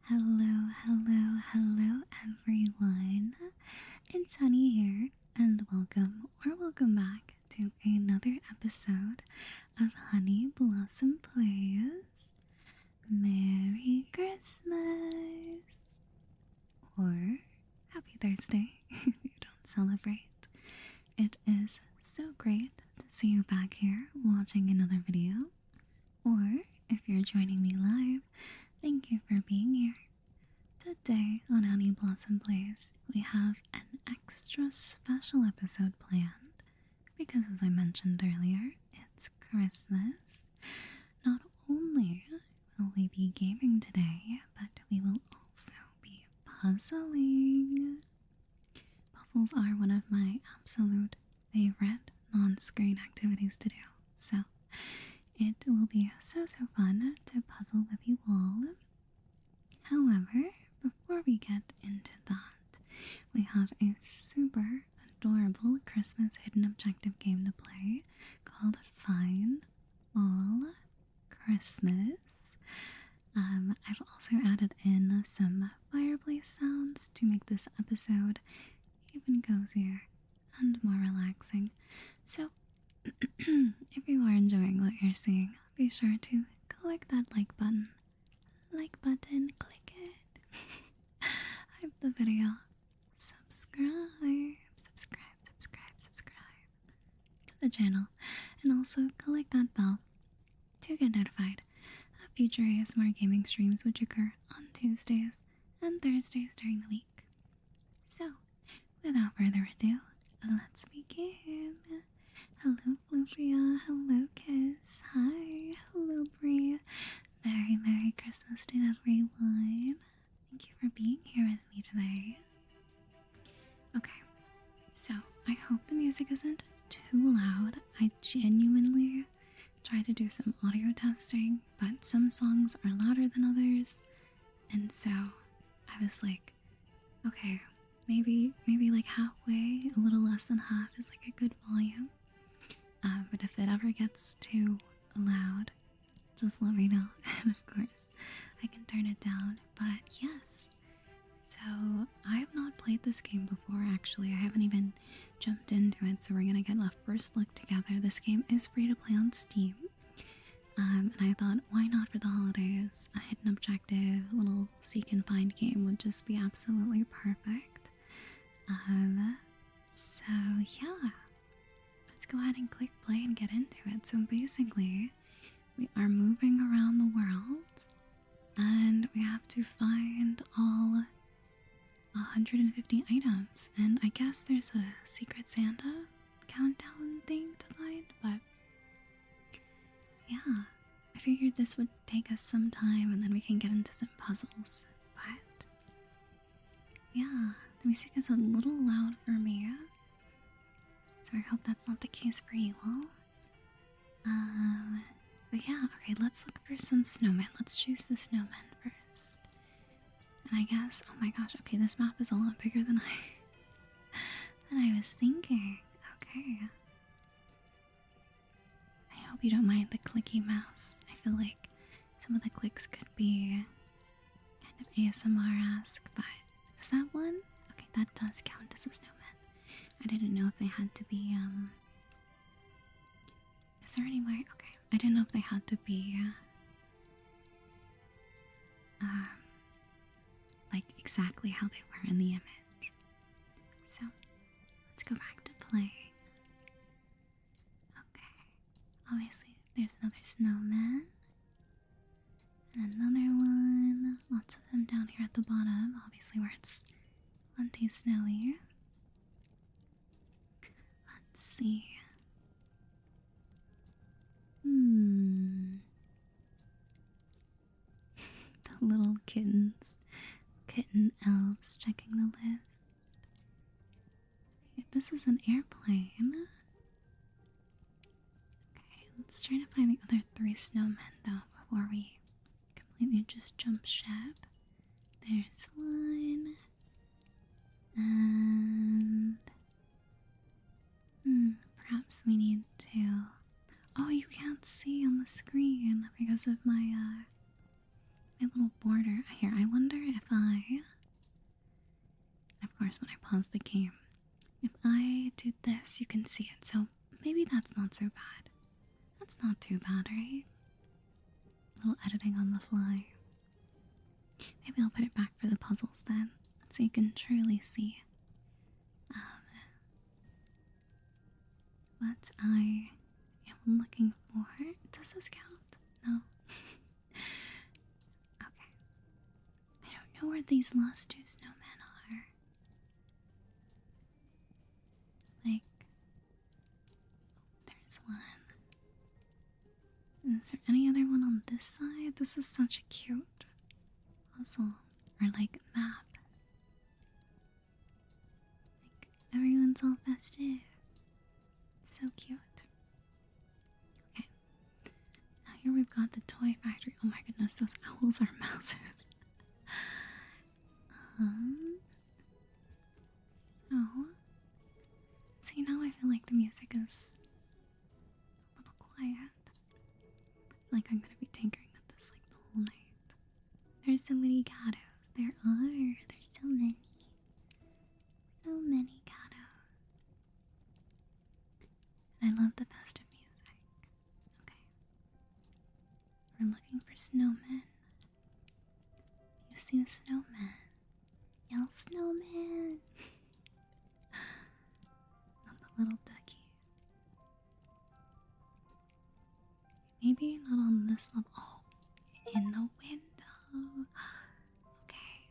Hello, hello, hello, everyone. It's Honey here, and welcome back to another episode of Honey Blossom Plays. Merry Christmas! Or Happy Thursday if you don't celebrate. It is so great to see you back here watching another video. Or if you're joining me live, thank you for being here. Today on Honey Blossom Plays, we have an extra special episode planned because, as I mentioned earlier, it's Christmas. Not only will we be gaming today, but we will also be puzzling. Puzzles are one of my absolute favorite non-screen activities to do, so it will be so fun to puzzle with you all. However, before we get into that, we have a super adorable Christmas hidden objective game to play called Find All Christmas. I've also added in some fireplace sounds to make this episode even cozier and more relaxing. So, if you are enjoying what you're seeing, be sure to click that like button. Like button, click it. Hype the video. Subscribe to the channel. And also click that bell to get notified of future ASMR gaming streams which occur on Tuesdays and Thursdays during the week. So, without further ado, let's begin. Hello, Flufia. Hello, Kiss. Hi. Hello, Brie. Very Merry Christmas to everyone. Thank you for being here with me today. Okay, so I hope the music isn't too loud. I genuinely tried to do some audio testing, but some songs are louder than others. And so I was like, okay, maybe like halfway, a little less than half is like a good volume. But if it ever gets too loud, just let me know. And of course, I can turn it down. But yes, so I have not played this game before, actually. I haven't even jumped into it, so we're gonna get a first look together. This game is free to play on Steam. And I thought, why not for the holidays? A hidden objective, little seek and find game would just be absolutely perfect. So yeah, let's go ahead and click play and get into it. So basically, we are moving around the world, and we have to find all 150 items. And I guess there's a Secret Santa countdown thing to find, but yeah, I figured this would take us some time, and then we can get into some puzzles. But yeah, the music is a little loud for me, so I hope that's not the case for you all. But yeah, okay, let's look for some snowmen. Let's choose the snowman first. And I guess, oh my gosh, okay, this map is a lot bigger than I was thinking. Okay. I hope you don't mind the clicky mouse. I feel like some of the clicks could be kind of ASMR-esque, but is that one? Okay, that does count as a snowman. I didn't know if they had to be, is there any way? Okay. I didn't know if they had to be, like exactly how they were in the image. So, let's go back to playing. Okay, obviously there's another snowman. And another one. Lots of them down here at the bottom, obviously where it's plenty snowy. Let's see. The little kitten elves checking the list. Okay, this is an airplane. Okay, let's try to find the other 3 snowmen though before we completely just jump ship. There's one. And perhaps we need to. Oh, you can't see on the screen because of my my little border. Here, I wonder if of course, when I pause the game, if I do this, you can see it. So maybe that's not so bad. That's not too bad, right? A little editing on the fly. Maybe I'll put it back for the puzzles then, so you can truly see what I am looking for. Does this count? No. Okay. I don't know where these last two snowmen are. Like, there's one. Is there any other one on this side? This is such a cute puzzle. Or like map. Like, everyone's all festive. So cute. Okay. Now here we've got the toy factory. Oh my goodness, those owls are massive. So see, now I feel like the music is a little quiet. Like I'm gonna be tinkering at this like the whole night. There's so many gatos. There are. There's so many. So many gatos. And I love the festive music. Okay. We're looking for snowmen. You see a snowman. Yell snowman. And the little ducky. Maybe not on this level. Oh, in the window. Okay.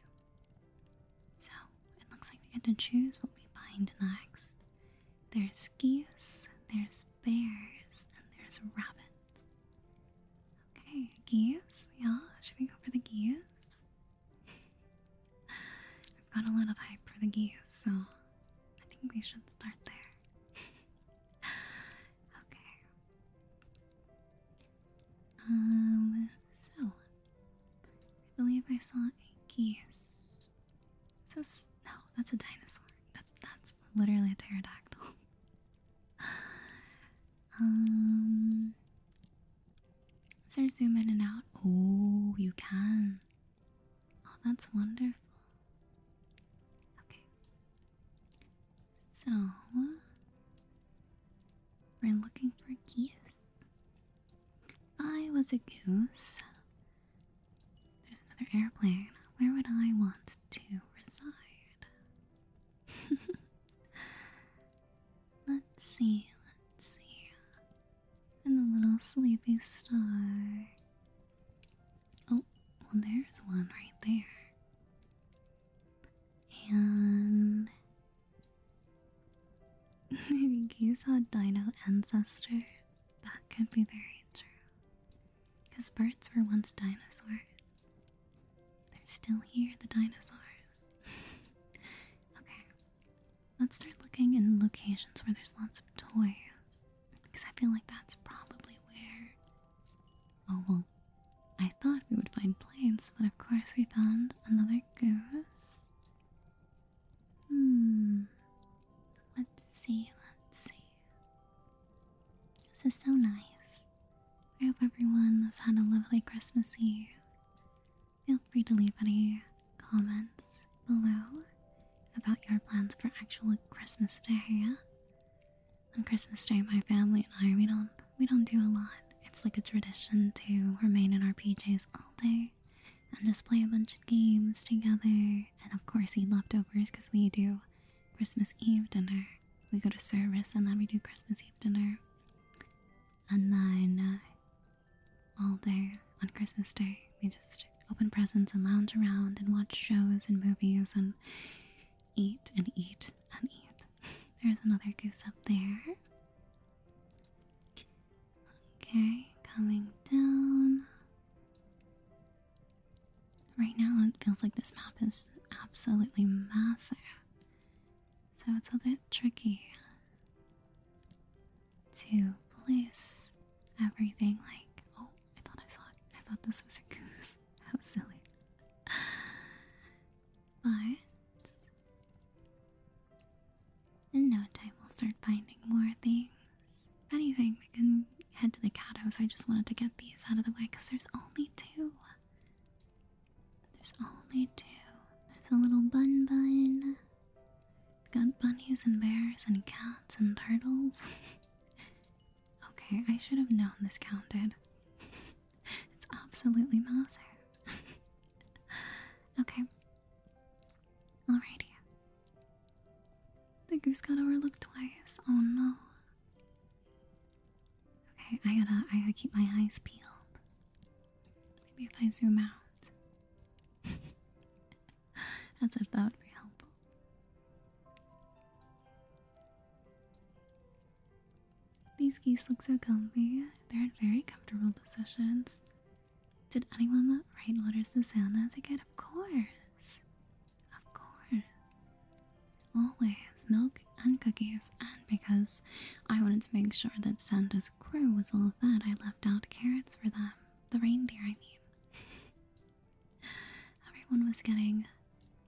So, it looks like we get to choose what we find next. There's geese, there's bears, and there's rabbits. Okay, geese? Yeah, should we go for the geese? We've got a lot of hype for the geese, so I think we should start there. Okay. So I believe I saw a geese. Is this, no, that's a dinosaur. That's literally a pterodactyl. Is there zoom in and out? Oh, you can. Oh, that's wonderful. Okay. So, we're looking for geese. If I was a goose, there's another airplane. Where would I want to reside? Let's see. And the little sleepy star. Oh, well, there's one right there. And maybe geese had dino ancestors. That could be very true. Because birds were once dinosaurs. They're still here, the dinosaurs. Okay. Let's start looking in locations where there's lots of toys. Because I feel like that's probably where... Oh, well, I thought we would find planes, but of course we found another goose. Let's see. This is so nice. I hope everyone has had a lovely Christmas Eve. Feel free to leave any comments below about your plans for actual Christmas Day. On Christmas Day, my family and I, we don't do a lot. It's like a tradition to remain in our PJs all day and just play a bunch of games together. And of course, eat leftovers because we do Christmas Eve dinner. We go to service and then we do Christmas Eve dinner. And then all day on Christmas Day, we just open presents and lounge around and watch shows and movies and eat and eat and eat. There's another goose up there. Okay, coming down. Right now it feels like this map is absolutely massive. So it's a bit tricky to place everything like, oh, I thought this was a goose. How silly. But in no time we'll start finding more things. If anything, we can head to the catos. I just wanted to get these out of the way because there's only two. play too. There's a little bun bun. Got bunnies and bears and cats and turtles. Okay, I should have known this counted. It's absolutely massive. Okay. Alrighty. The goose got overlooked twice. Oh no. Okay, I gotta keep my eyes peeled. Maybe if I zoom out. As if that would be helpful. These geese look so comfy. They're in very comfortable positions. Did anyone write letters to Santa as a kid? Of course. Of course. Always milk and cookies. And because I wanted to make sure that Santa's crew was well fed, I left out carrots for them. The reindeer, I mean. Everyone was getting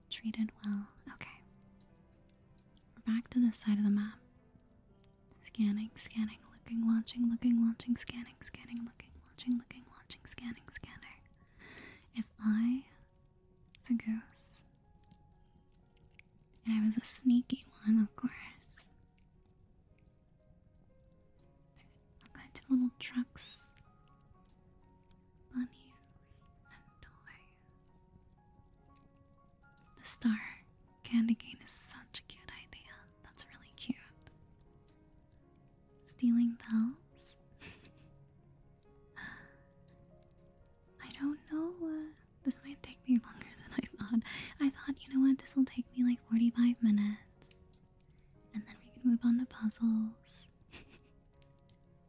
treated well. Okay. We're back to this side of the map. Scanning, scanning, looking, watching, scanning, scanning, looking, watching, scanning, scanning. If I was a goose, and I was a sneaky one, of course, there's all kinds of little trucks, bunnies, and toys. The star candy cane is such a cute idea. That's really cute. Stealing bells? I don't know. This might take me longer than I thought. I thought, you know what, this will take me like 45 minutes. And then we can move on to puzzles.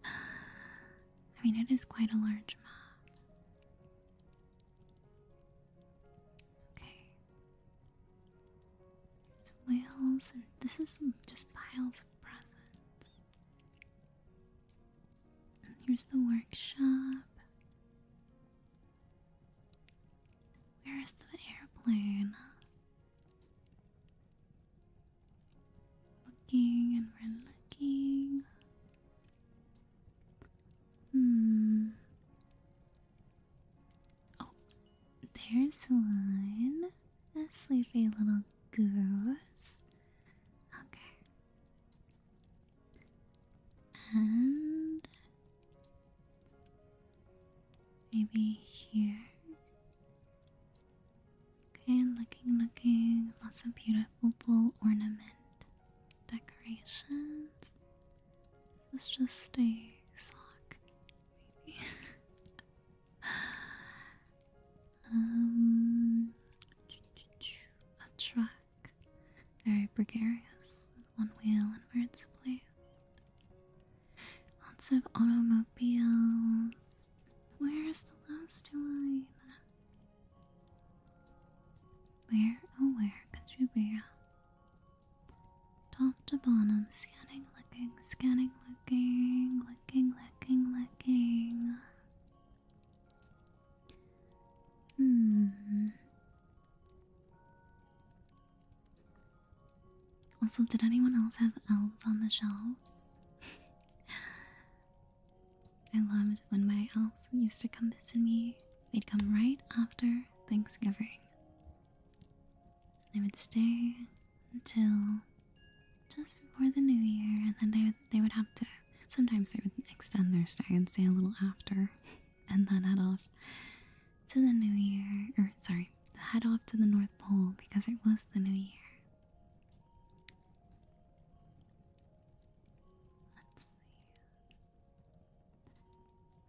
I mean, it is quite a large map. Okay. There's whales, and this is just piles of presents. And here's the workshop. Where's the airplane? Looking and we're looking. Oh, there's one. A sleepy little goose. Okay. And maybe here. Okay, looking. Lots of beautiful ornament decorations. This is just a sock, maybe. A truck. Very precarious with one wheel and where it's placed. Lots of automobiles. Where's the last one? Where, oh where could you be? Top to bottom, scanning, looking, scanning, looking, looking. Also, did anyone else have elves on the shelves? I loved when my elves used to come visit me. They'd come right after Thanksgiving. They would stay until just before the new year, and then they would have to, sometimes they would extend their stay and stay a little after, and then head off to the new year, or sorry, head off to the North Pole because it was the new year. Let's see.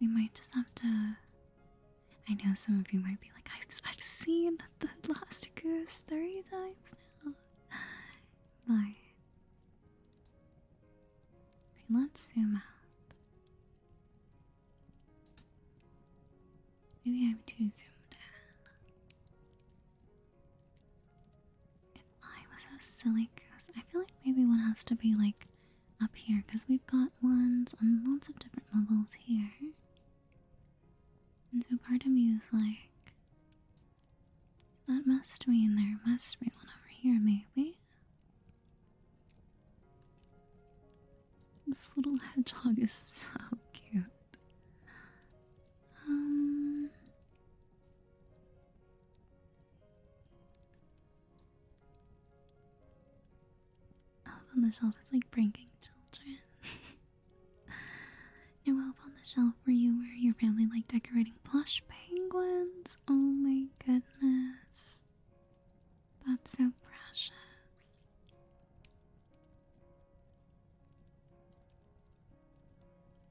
We might just have to, I know some of you might be like, I've seen the last goose 3 times now. But okay, let's zoom out. Maybe I'm too zoomed in. If I was a silly goose, I feel like maybe one has to be like up here because we've got ones on lots of different levels here. And so part of me is like, that must mean there must be one over here, maybe? This little hedgehog is so cute. the shelf is like pranking children. No Elf on the Shelf were you where your family like decorating plush penguins? Oh my goodness. That's so precious.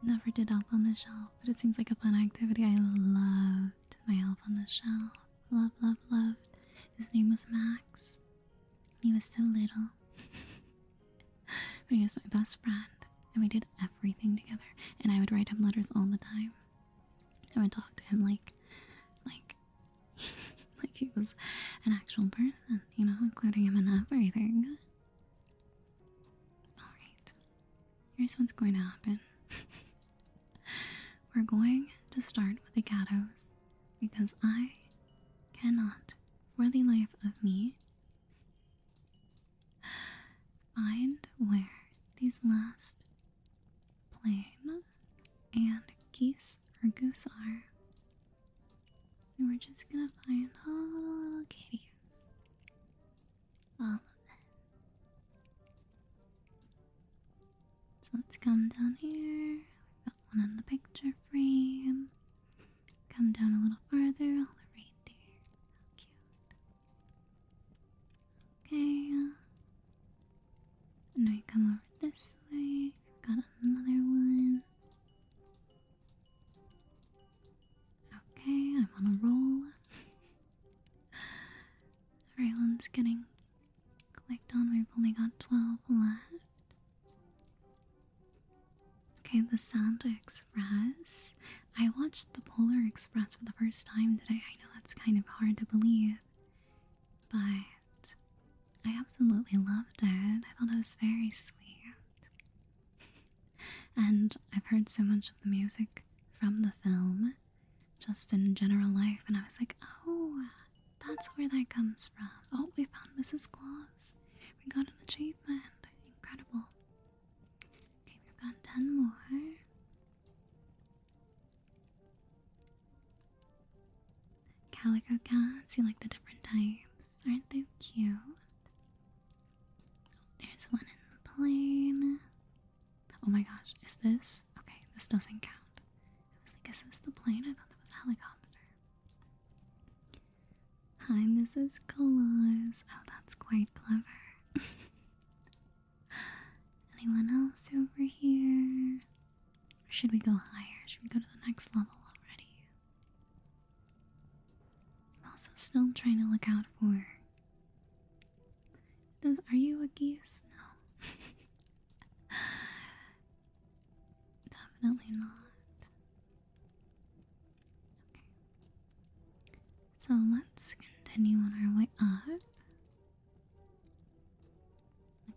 Never did Elf on the Shelf, but it seems like a fun activity. I loved my Elf on the Shelf. Loved. His name was Max. He was so little. But he was my best friend. And we did everything together. And I would write him letters all the time. I would talk to him like like he was an actual person, you know, including him in everything. Alright. Here's what's going to happen. We're going to start with the gatos because I cannot, for the life of me, find where these last plain and geese or goose are. So we're just gonna find all the little kitties. All of them. So let's come down here. We've got one in the picture frame. Come down a little farther. All the reindeer. How cute. Okay. And we come over this way. We've got another one. Okay, I'm on a roll. Everyone's getting clicked on. We've only got 12 left. Okay, the Santa Express. I watched the Polar Express for the first time today. I know that's kind of hard to believe, but I absolutely loved it. I thought it was very sweet. And I've heard so much of the music from the film, just in general life, and I was like, oh, that's where that comes from. Oh, we found Mrs. Claus. We got an achievement. Incredible. Okay, we've got 10 more. Calico cats, you like the different types. Aren't they cute? There's one in the plane. Oh my gosh, is this? Okay, this doesn't count. I was like, is this the plane? I thought that was a helicopter. Hi, Mrs. Claus. Oh, that's quite clever. Anyone else over here? Or should we go higher? Should we go to the next level already? I'm also still trying to look out for... Are you a geese? No. Definitely not. Okay. So let's continue on our way up.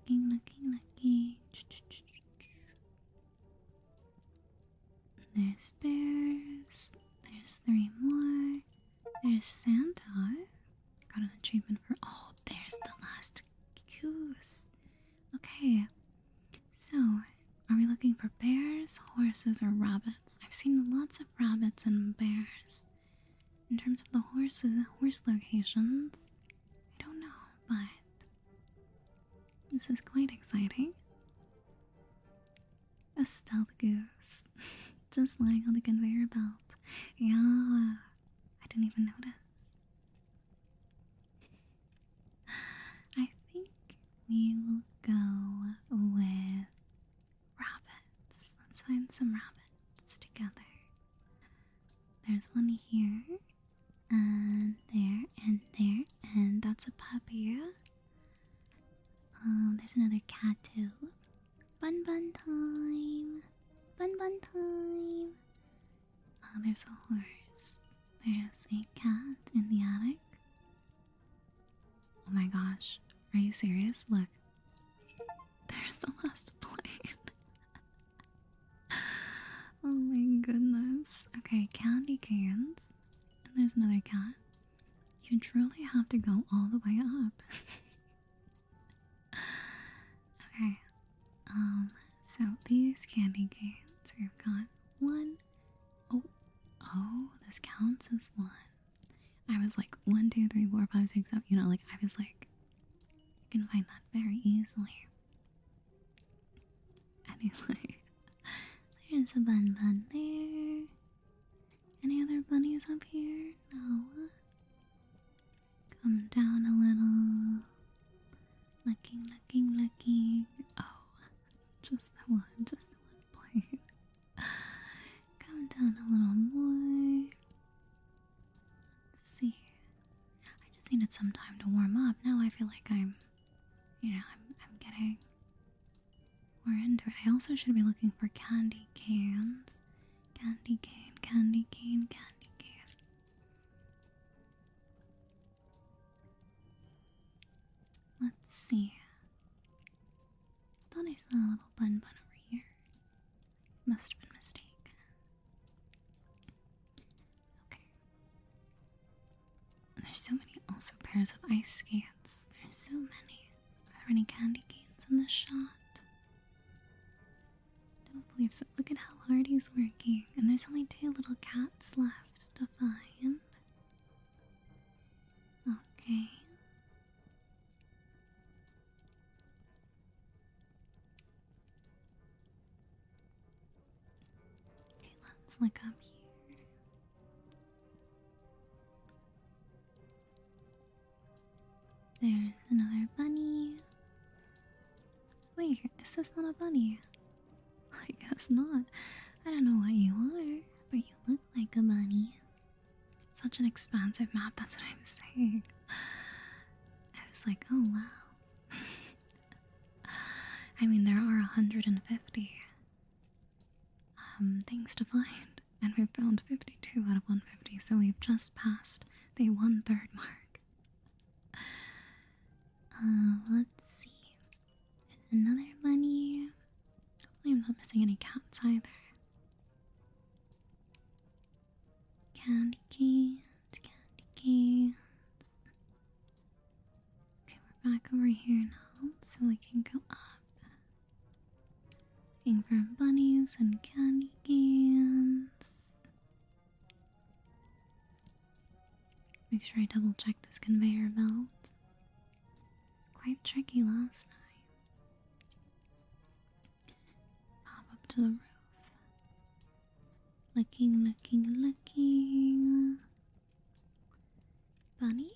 Looking. There's bears. There's 3 more. There's Santa. Got an achievement for... Oh, there's the last goose. Okay. So, are we looking for bears, horses, or rabbits? I've seen lots of rabbits and bears. In terms of the horse locations, I don't know, but this is quite exciting. A stealth goose, just lying on the conveyor belt. Yeah, I didn't even notice. I think we will go with rabbits. Let's find some rabbits together. There's one here, and there, and that's a puppy. There's another cat too. Bun time! Bun time! Oh, there's a horse. There's a cat in the attic. Oh my gosh, are you serious? Look. There's the last plane. Oh my goodness. Okay, candy canes. And there's another cat. You truly have to go all the way up. Okay. So these candy canes, we've got 1. Oh, this counts as 1. I was like 1, 2, 3, 4, 5, 6, 7. You know, like I was like, you can find that very easily. anyway. There's a bun there. Any other bunnies up here? No. Come down a little. Looking. Oh, just the one plane. Come down a little more. Let's see. I just needed some time to warm up. Now I feel like I'm getting more into it. I also should be looking for candy cans. Candy cane. Let's see. Thought I saw a little bun over here. Must have been a mistake. Okay. And there's so many also pairs of ice skates. There's so many. Are there any candy canes in this shot? Don't believe so. Look at how hard he's working. And there's only 2 little cats left to find. Okay. Okay, let's look up here. There's another bunny. Wait, is this not a bunny? I guess not. I don't know what you are, but you look like a bunny. Such an expansive map, that's what I'm saying. I was like, oh wow. I mean, there are 150 things to find, and we've found 52 out of 150, so we've just passed the 1/3 mark. Let's see. There's another bunny. Hopefully I'm not missing any cats either. Candy canes. Okay, we're back over here now, so we can go up. Looking for bunnies and candy cans. Make sure I double check this conveyor belt. Quite tricky last night. Pop up to the roof. Looking. Bunny?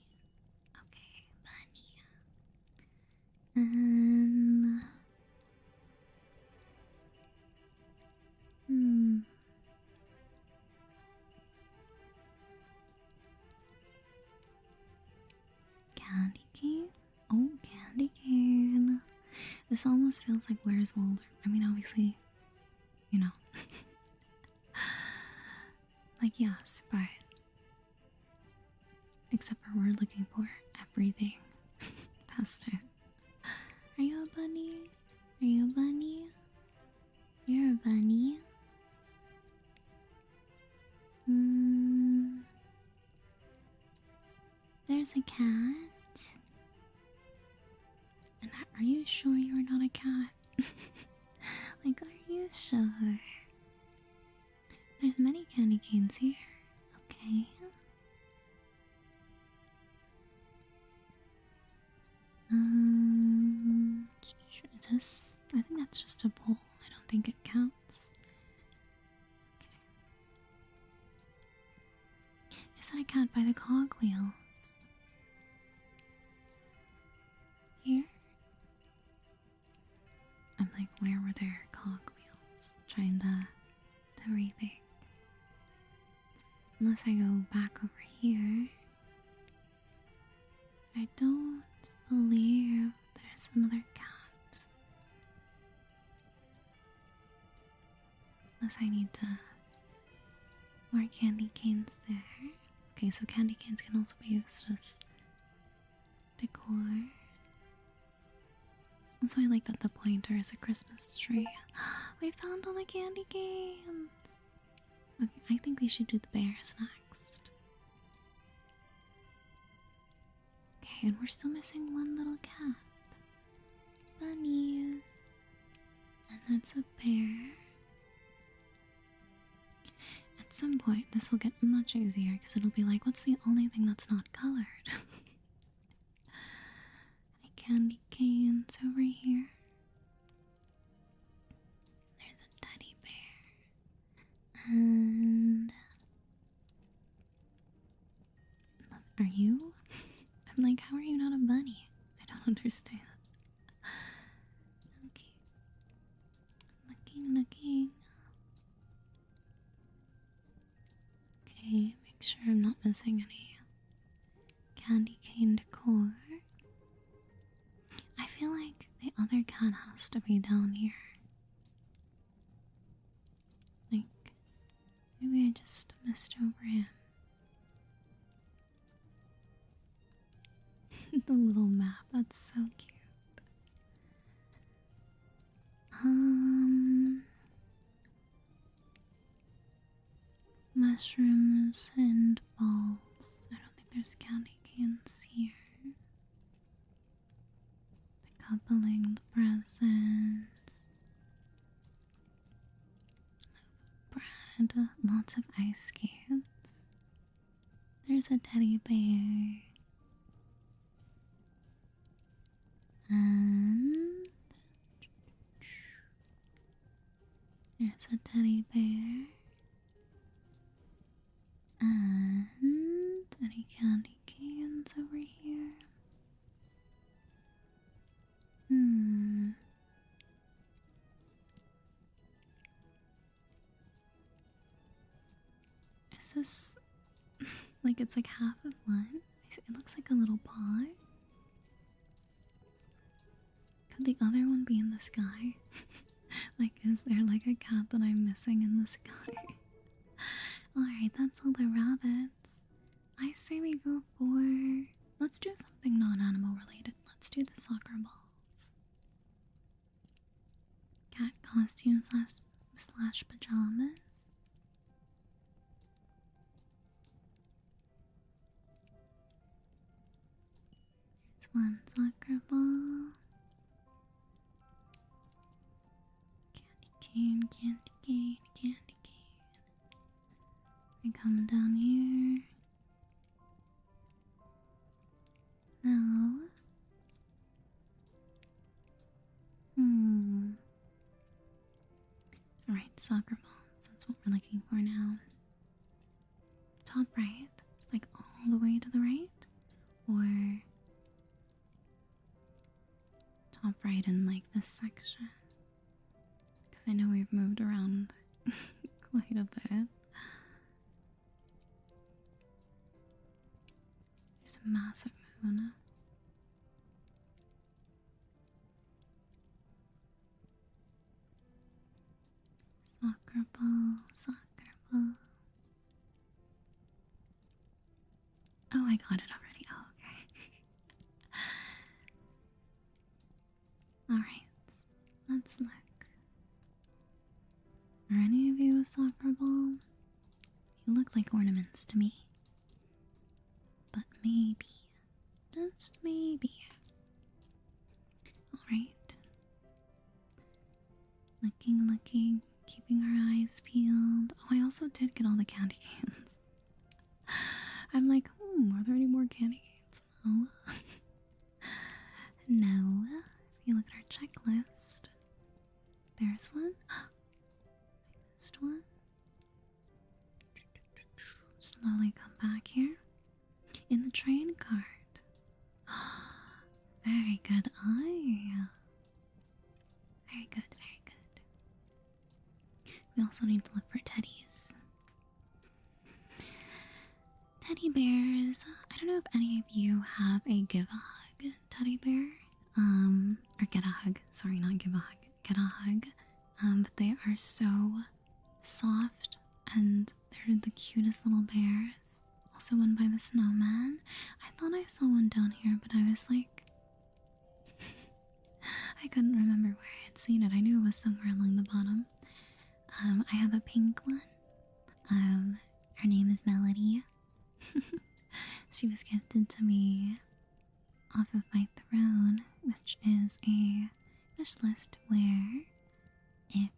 Okay, bunny. And... Candy cane? Oh, candy cane. This almost feels like Where's Waldo? I mean, obviously, you know. Like, yes, but except for we're looking for everything past it. Are you a bunny? Are you a bunny? You're a bunny. There's a cat. And are you sure you're not a cat? Like, are you sure? There's many candy canes here. Okay. Is this? I think that's just a bowl. I don't think it counts. Okay. Is that a cat by the cogwheels? Here? I'm like, where were there cogwheels? Trying to rethink. Unless I go back over here. I don't believe there's another cat. Unless I need to... more candy canes there. Okay, so candy canes can also be used as decor. Also, I like that the pointer is a Christmas tree. We found all the candy canes! Okay, I think we should do the bears next. Okay, and we're still missing one little cat. Bunnies. And that's a bear. At some point, this will get much easier because it'll be like, what's the only thing that's not colored? Any candy canes over here? And are you? I'm like, how are you not a bunny? I don't understand. Okay. Looking. Okay, make sure I'm not missing any candy cane decor. I feel like the other cat has to be down here. Like, maybe I just missed over him. The little map, that's so cute. Mushrooms and balls. I don't think there's candy canes here. The coupling, the presents. Bread, lots of ice skates. There's a teddy bear. And there's a teddy bear. And any candy cans over here? Is this like it's like half of one? It looks like a little paw. Could the other one be in the sky? Like, is there like a cat that I'm missing in the sky? Alright, that's all the rabbits. I say we go for... Let's do something non-animal related. Let's do the soccer balls. Cat costume slash pajamas. There's one soccer ball. Candy cane. We come down here. Now. Alright, soccer balls. That's what we're looking for now. Top right? Like all the way to the right? Or top right in like this section? Because I know we've moved around quite a bit. There's a massive moon. Soccer ball. Oh, I got it already. Oh, okay. Alright, let's look. Are any of you a soccer ball? You look like ornaments to me. But maybe, just maybe. Alright. Looking, keeping our eyes peeled. Oh, I also did get all the candy canes. I'm like, are there any more candy canes? No. No. If you look at our checklist, there's one. I missed one. Slowly come back here. In the train cart. Very good eye. Very good. We also need to look for teddies. Teddy bears. I don't know if any of you have a give a hug teddy bear. Or get a hug. Sorry, not give a hug. Get a hug. But they are so soft and they're the cutest little bears. Also one by the snowman. I thought I saw one down here, but I was like... I couldn't remember where I had seen it. I knew it was somewhere along the bottom. I have a pink one. Her name is Melody. She was gifted to me off of my throne, which is a wish list where if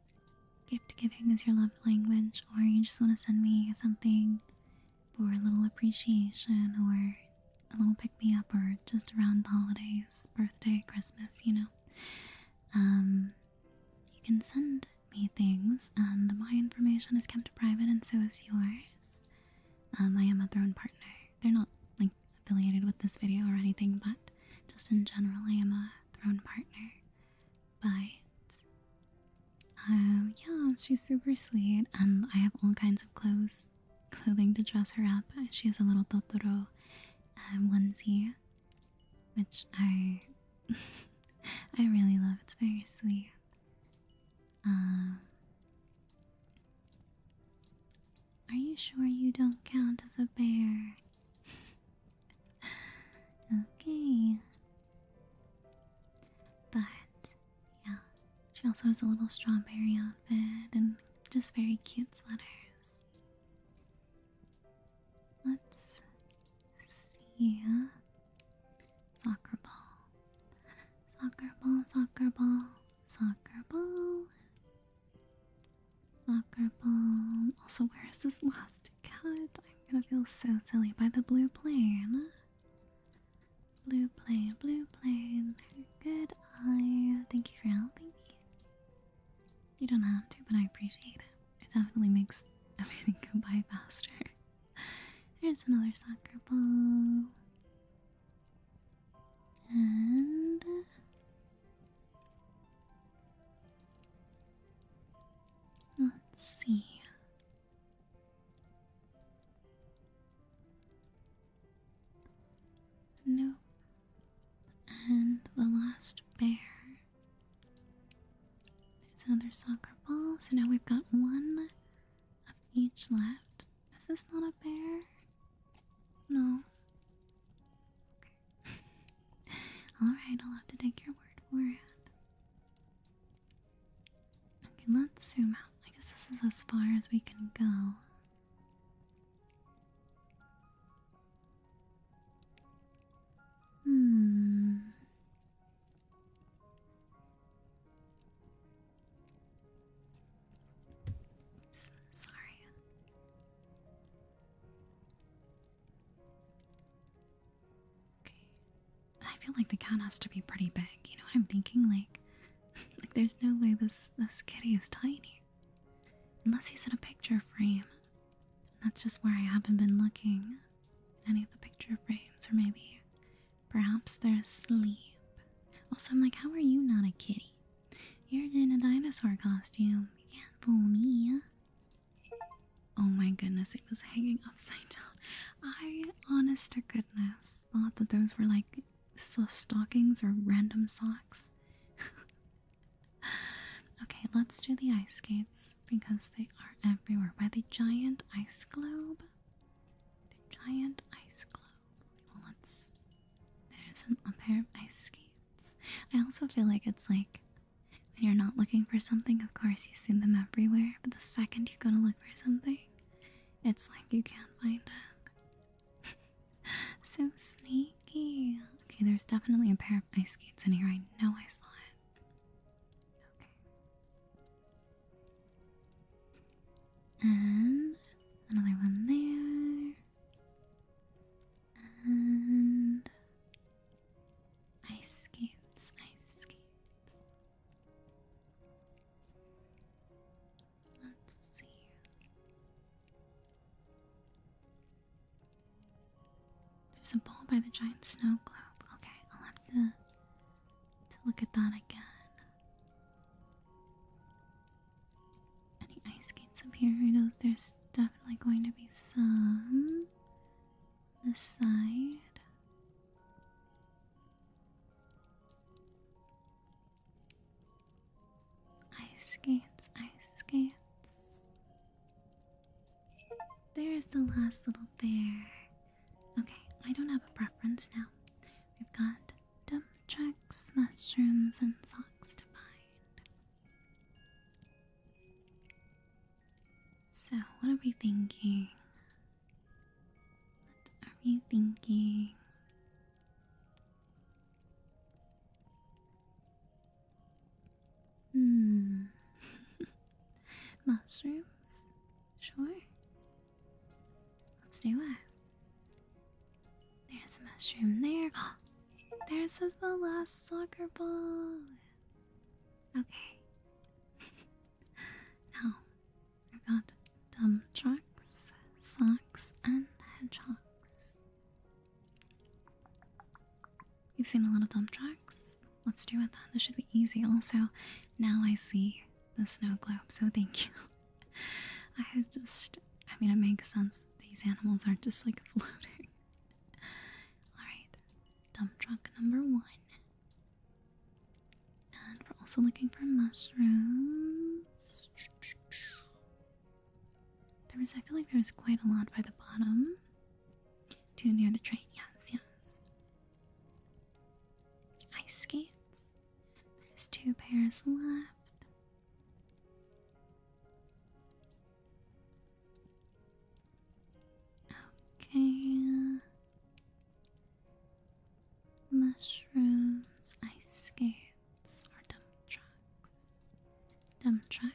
gift giving is your love language, or you just want to send me something for a little appreciation or a little pick me up, or just around the holidays, birthday, Christmas, you can send me things, and my information is kept private, and so is yours. I am a throne partner. They're not like affiliated with this video or anything, but just in general, I am a throne partner. But yeah, she's super sweet, and I have all kinds of clothing to dress her up. She has a little Totoro onesie, which I I really love. It's very sweet. Are you sure you don't count as a bear? Okay. But yeah, she also has a little strawberry outfit and just very cute sweaters. Let's see. Soccer ball. Soccer ball, soccer ball, soccer ball. Soccer ball. Also, where is this last cut? I'm gonna feel so silly. By the blue plane. Blue plane, blue plane. Good eye. Thank you for helping me. You don't have to, but I appreciate it. It definitely makes everything go by faster. There's another soccer ball. And let's see. Nope. And the last bear. There's another soccer ball. So now we've got one of each left. Is this not a bear? No. Okay. Alright, I'll have to take your word for it. Okay, let's zoom out. I guess this is as far as we can go. Oops, sorry. Okay. I feel like the cat has to be pretty big. You know what I'm thinking? Like there's no way this kitty is tiny. Unless he's in a picture frame. That's just where I haven't been looking. Any of the picture frames, or maybe perhaps they're asleep. Also, I'm like, how are you not a kitty? You're in a dinosaur costume. You can't fool me. Oh my goodness, it was hanging upside down. I, honest to goodness, thought that those were like stockings or random socks. Okay, let's do the ice skates because they are everywhere. By the giant ice globe. The giant ice globe. Well, there's a pair of ice skates. I also feel like it's like when you're not looking for something, of course you see them everywhere, but the second you go to look for something, it's like you can't find it. So sneaky. Okay, there's definitely a pair of ice skates in here. I know I saw it. Okay. And another one there. And ice skates, ice skates. Let's see. There's a ball by the giant snow globe. Okay, I'll have to look at that again. Any ice skates up here? I know there's definitely going to be some on this side. Ice skates, ice skates. There's the last little bear. Okay, I don't have a preference now. We've got dump trucks, mushrooms, and socks to find. So, what are we thinking? What are we thinking? Mushrooms? Sure. Let's do it. There's a mushroom there. There's the last soccer ball. Okay. got dump trucks, socks, and hedgehogs. You've seen a lot of dump trucks? Let's do it then. This should be easy. Also, now I see the snow globe, so thank you. I mean, it makes sense that these animals aren't just like floating. Alright, dump truck number 1. And we're also looking for mushrooms. I feel like there's quite a lot by the bottom. 2 near the train, yes, yes. Ice skates. There's 2 pairs left. Okay. Mushrooms, ice skates, or dump trucks. Dump truck.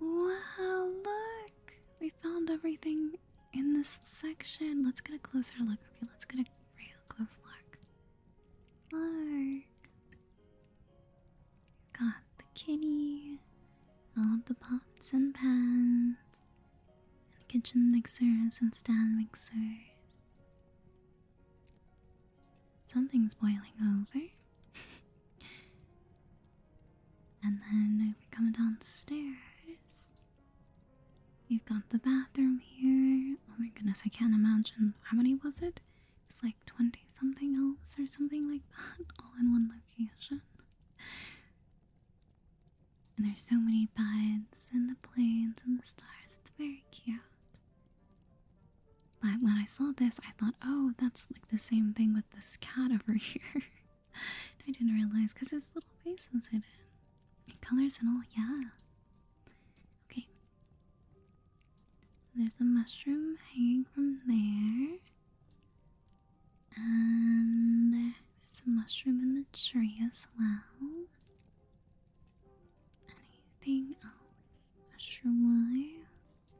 Wow, look! We found everything in this section. Let's get a closer look. Okay, let's get a real close look. Look! Got the kitty, all of the pots and pans, and kitchen mixers and stand mixers. Something's boiling over. And then if we come downstairs, you've got the bathroom here. Oh my goodness, I can't imagine. How many was it? It's like 20 something else or something like that, all in one location. And there's so many beds and the planes and the stars. It's very cute. But when I saw this, I thought, oh, that's like the same thing with this cat over here. I didn't realize because his little face is hidden. And colors and all, yeah. Okay. There's a mushroom hanging from there. And there's a mushroom in the tree as well. Anything else? Mushroom wise?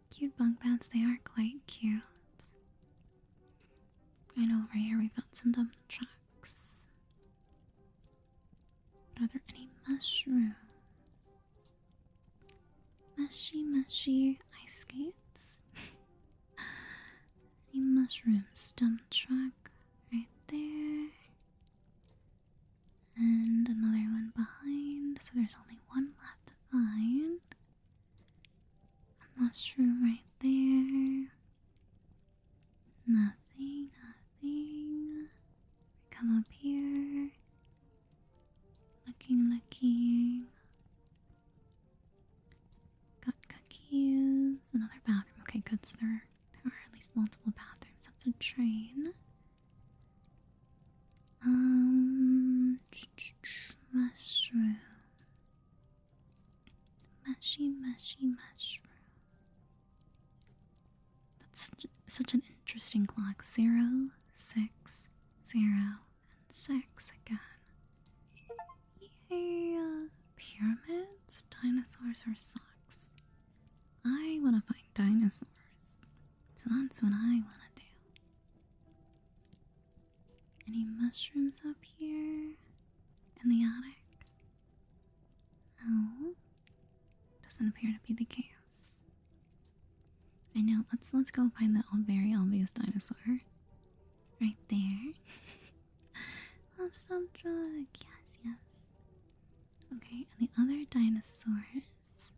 Cute bunk beds, they are quite cute. I know over here we've got some dump trucks. But are there any mushrooms? Mushy ice skates? Any mushrooms? Dump truck right there. And another one behind, so there's only one left to find. A mushroom right there. Nothing. We come up here. Looking. Got cookies. Another bathroom. Okay, good, so there are at least multiple bathrooms. That's a train. Mushroom. Mushy mushroom. That's such an interesting clock. 0, 6, 0, and 6 again. Yay! Pyramids, dinosaurs, or socks? I want to find dinosaurs. So that's what I want to do. Any mushrooms up here? In the attic? No. Doesn't appear to be the case. I know, let's go find the very obvious dinosaur. Right there. Last dump truck. Yes. Okay, and the other dinosaurs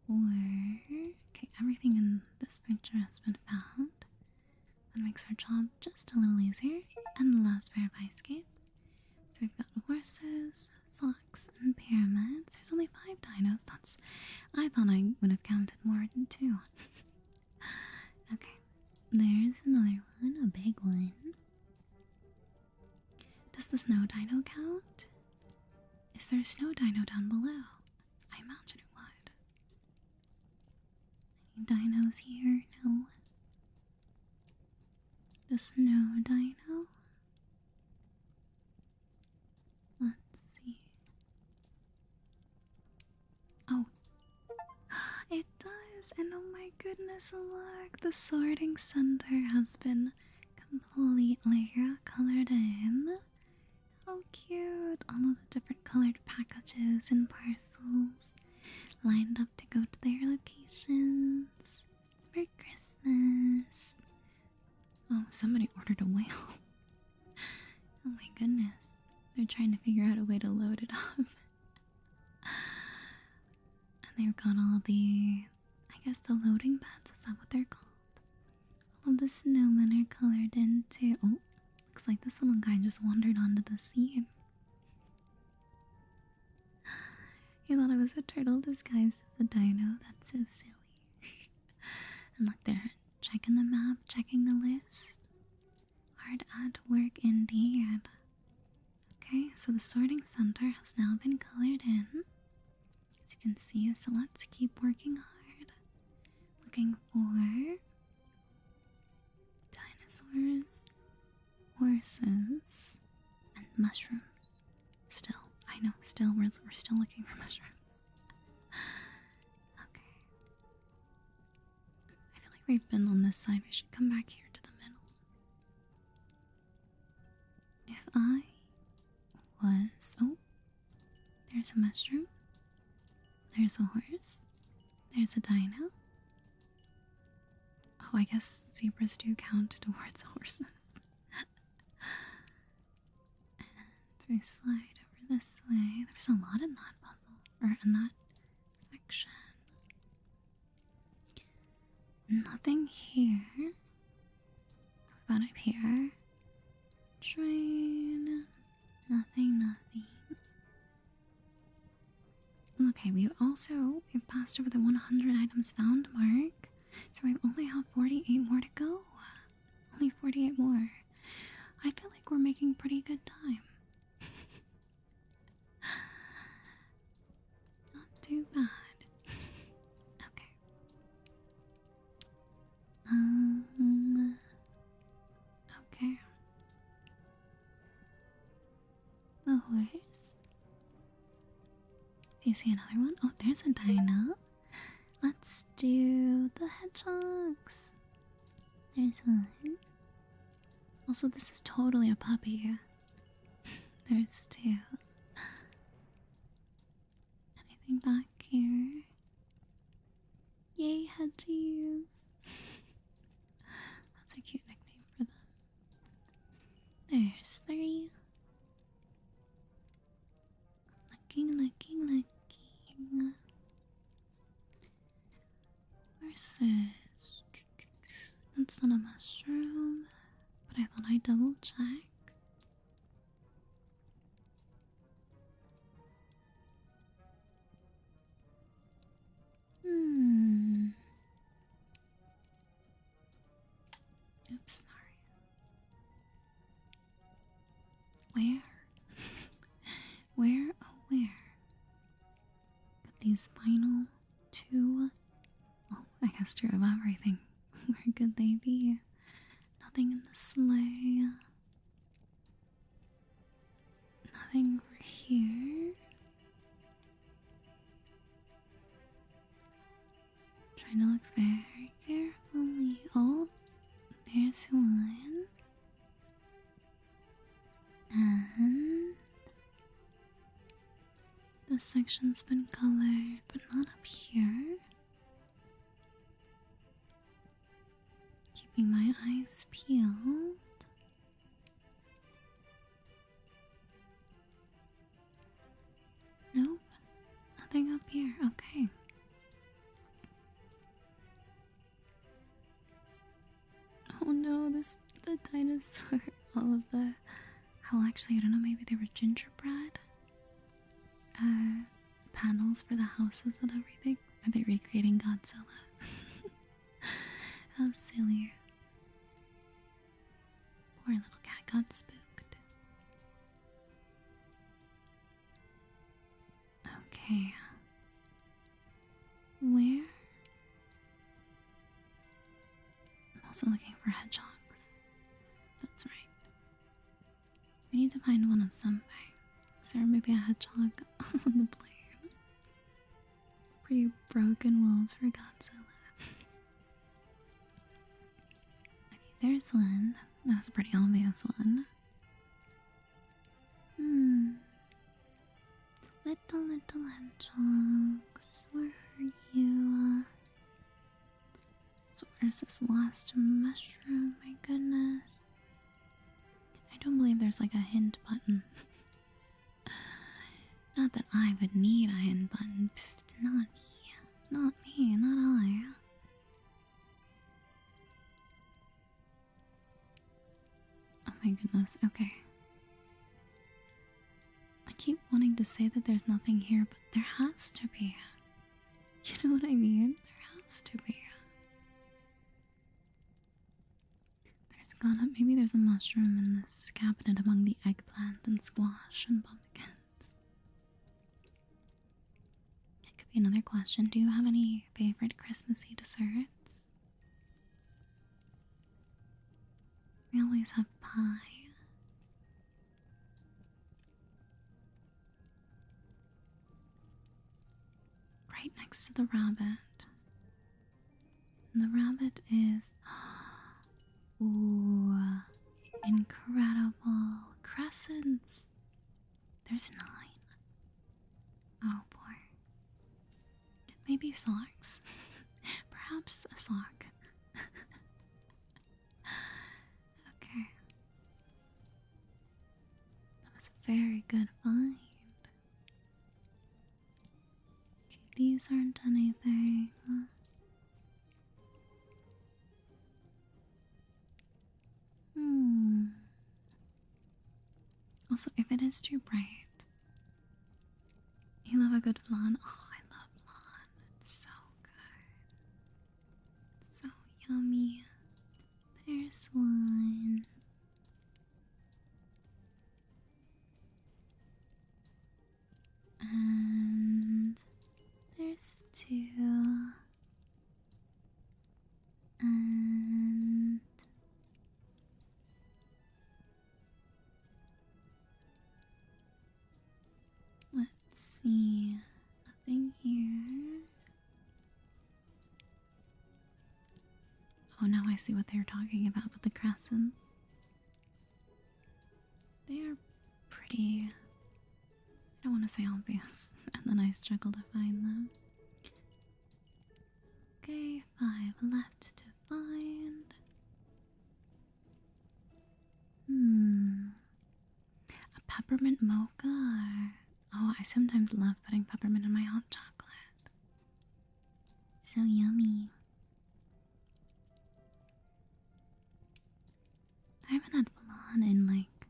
were... Okay, everything in this picture has been found. That makes our job just a little easier. And the last pair of ice skates. So we've got horses, socks, and pyramids. There's only 5 dinos. I thought I would have counted more than 2. Okay, there's another one, a big one. Does the snow dino count? Is there a snow dino down below? I imagine it would. Any dinos here? No. The snow dino? Let's see. Oh. It does! And oh my goodness, look! The sorting center has been completely colored in. How cute! All of the different colored packages and parcels. lined up to go to their locations for Christmas. Oh, somebody ordered a whale. Oh my goodness. They're trying to figure out a way to load it up. And they've got all the, I guess the loading beds, is that what they're called? All of the snowmen are colored into. Oh, looks like this little guy just wandered onto the scene. He thought it was a turtle disguised as a dino. That's so silly. And look, they're checking the map, checking the list. Hard at work indeed. Okay, so the sorting center has now been colored in, as you can see, so let's keep working hard. Looking for dinosaurs, horses, and mushrooms. Still, I know, still, we're still looking for mushrooms. Okay. I feel like we've been on this side, we should come back here to the middle. If I was... Oh, there's a mushroom. There's a horse. There's a dino. Oh, I guess zebras do count towards horses. And we slide over this way. There's a lot in that puzzle, or in that section. Nothing here. What about up here? Train. Nothing. Okay, we've passed over the 100 items found mark, so we only have 48 more to go. Only 48 more. I feel like we're making pretty good time. Not too bad. Okay. Okay. The horse. Do you see another one? Oh, there's a dino. Let's do the hedgehogs. There's one. Also, this is totally a puppy. There's two. Anything back here? Yay, hedgies. That's a cute nickname for them. There's three. Looking. Horses. That's not a mushroom, but I thought I'd double check. Oops, sorry. Where? Where? Oh, where? Got these final two. Well, I guess two of everything. Where could they be? Nothing in the sleigh. Nothing over here. Trying to look very carefully. Oh, there's one. And this section's been colored, but not up here. Keeping my eyes peeled. Nope, nothing up here. Okay. Oh no, the dinosaur. All of the. Well, actually, I don't know. Maybe they were gingerbread panels for the houses and everything. Are they recreating Godzilla? How silly. Poor little cat got spooked. Okay. Where? I'm also looking for hedgehogs. That's right. We need to find one of something. Is there maybe a hedgehog on the plane? Pretty broken walls for Godzilla. Okay, there's one. That was a pretty obvious one. little hedgehogs, where are you? So where's this last mushroom? My goodness. I don't believe there's like a hint button. Not that I would need a hint button. Pfft, not me. Not me, not I. Oh my goodness, okay. I keep wanting to say that there's nothing here, but there has to be. You know what I mean? There has to be. Maybe there's a mushroom in this cabinet among the eggplant and squash and pumpkins. It could be another question. Do you have any favorite Christmassy desserts? We always have pie. Right next to the rabbit. And the rabbit is... Ooh, incredible. Crescents. There's 9. Oh boy. Maybe socks. Perhaps a sock. Okay. That was a very good find. Okay, these aren't anything. Also, if it is too bright, you love a good flan. Oh, I love flan. It's so good. It's so yummy. There's one. And there's 2. And let's see. Nothing here. Oh, now I see what they're talking about with the crescents. They are pretty, I don't want to say obvious, and then I struggle to find them. Okay, 5 left to find. A peppermint mocha. Oh, I sometimes love putting peppermint in my hot chocolate. So yummy. I haven't had flan in like...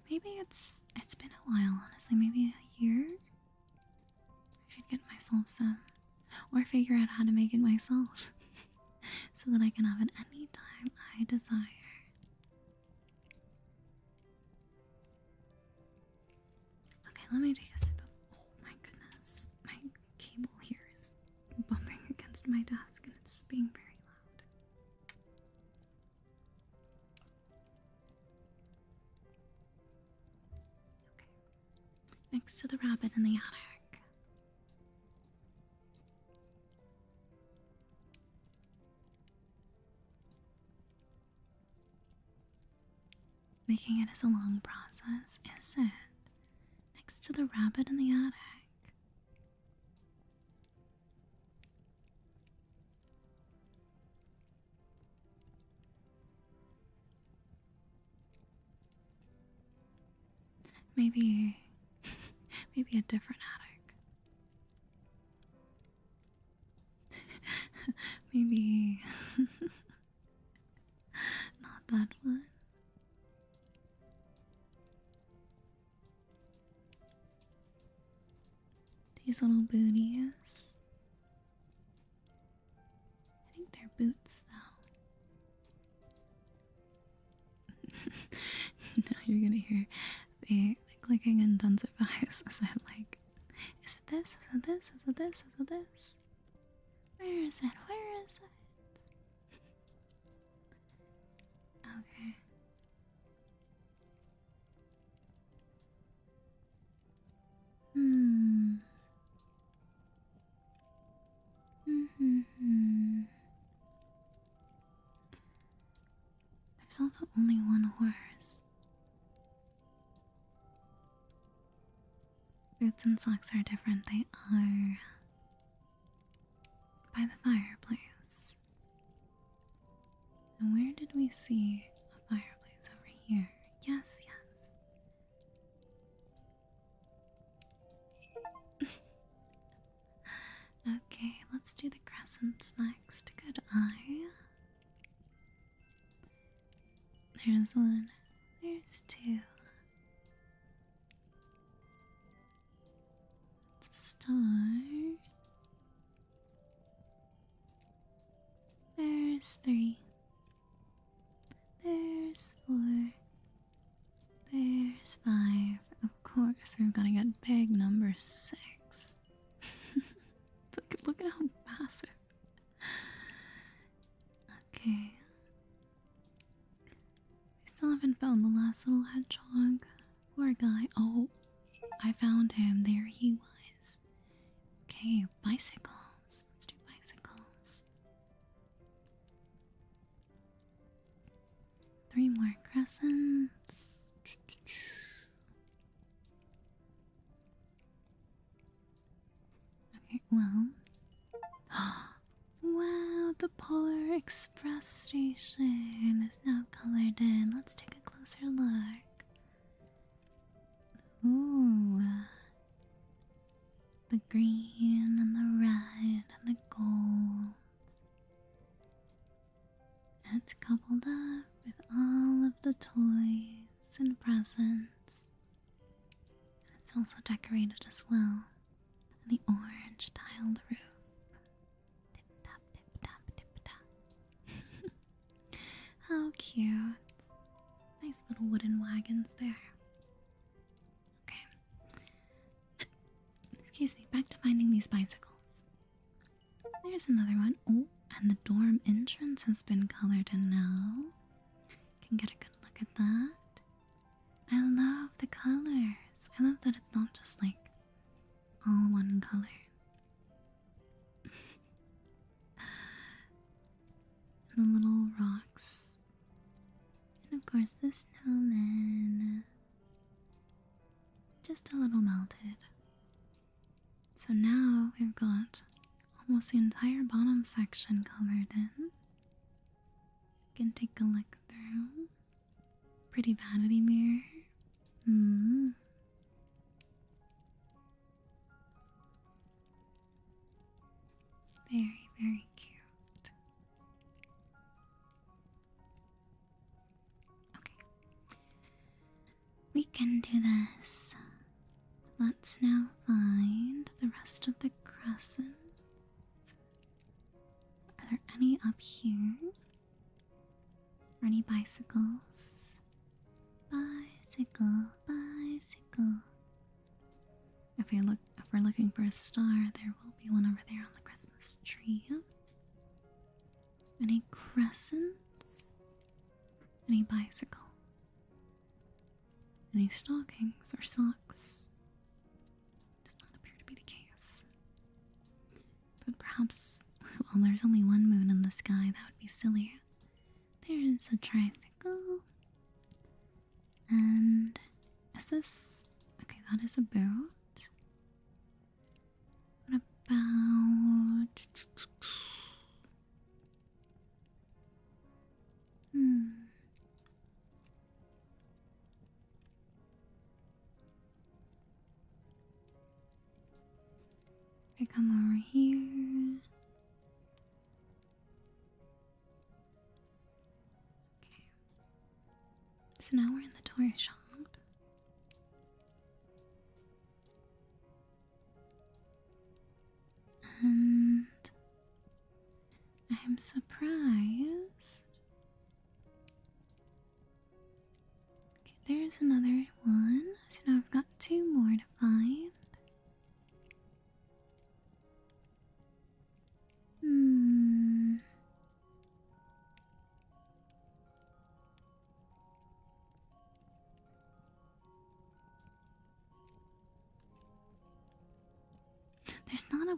Maybe it's been a while, honestly. Maybe a year? I should get myself some. Or figure out how to make it myself. So that I can have it anytime I desire. Okay, let me take a sip of... Oh my goodness. My cable here is bumping against my desk and it's being very loud. Okay. Next to the rabbit in the attic. Making it is a long process, is it? Next to the rabbit in the attic. Maybe a different attic. Maybe not that one. These little booties. I think they're boots, though. Now you're gonna hear the clicking intensifies as I'm like, is it this? Is it this? Is it this? Is it this? Where is it? Where is it? Okay. There's also only one horse. boots and socks are different. They are by the fireplace. And where did we see a fireplace? Over here. Yes, yes. Okay, let's do the crescents next. Good eye. There's one. There's two. It's a star. There's three. There's four. There's five. Of course, we've got to get big number six. Look at how massive. Okay. We still haven't found the last little hedgehog. Poor guy. Oh, I found him. There he was. Okay, bicycles. Let's do bicycles. 3 more crescents. Okay, well. Wow, the Polar Express station is now colored in. Let's take a closer look. Ooh. The green and the red and the gold. And it's coupled up with all of the toys and presents. And it's also decorated as well. And the orange tiled roof. Tip tap, tip tap, tip tap. How cute. Nice little wooden wagons there. Okay. Excuse me, back to finding these bicycles. There's another one. Oh, and the dorm entrance has been colored in now. Can get a good look at that. I love the colors. I love that it's not just like all one color. The little rocks. And of course the snowman. Just a little melted. So now we've got almost the entire bottom section colored in. You can take a look through. Pretty vanity mirror. Very, very cute. Okay. We can do this. Let's now find the rest of the crescents. Are there any up here? Or any bicycles? Bicycle, bicycle. If we're looking for a star, there will be one over there on the Christmas tree. Any crescents? Any bicycles? Any stockings or socks? Does not appear to be the case. But perhaps, well, there's only one moon in the sky, that would be silly. There's a tricycle. And is this... Okay, that is a boat. What about... I come over here. Okay. So now we're in the toy shop. And I am surprised. Okay, there's another one. So now I've got 2 more to find.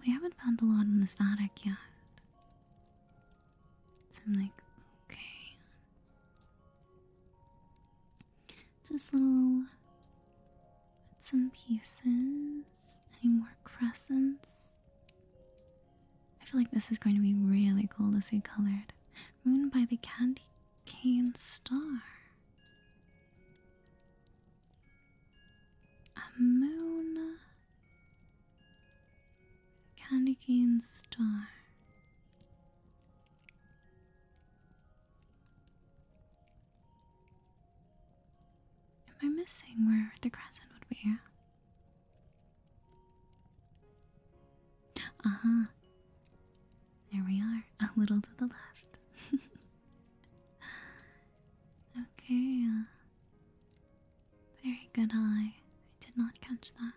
We haven't found a lot in this attic yet. So I'm like, okay. Just little bits and pieces. Any more crescents? I feel like this is going to be really cool to see colored. Moon by the candy cane star. A moon. Candy cane star. Am I missing where the crescent would be? Uh-huh. There we are, a little to the left. Okay. Very good eye. I did not catch that.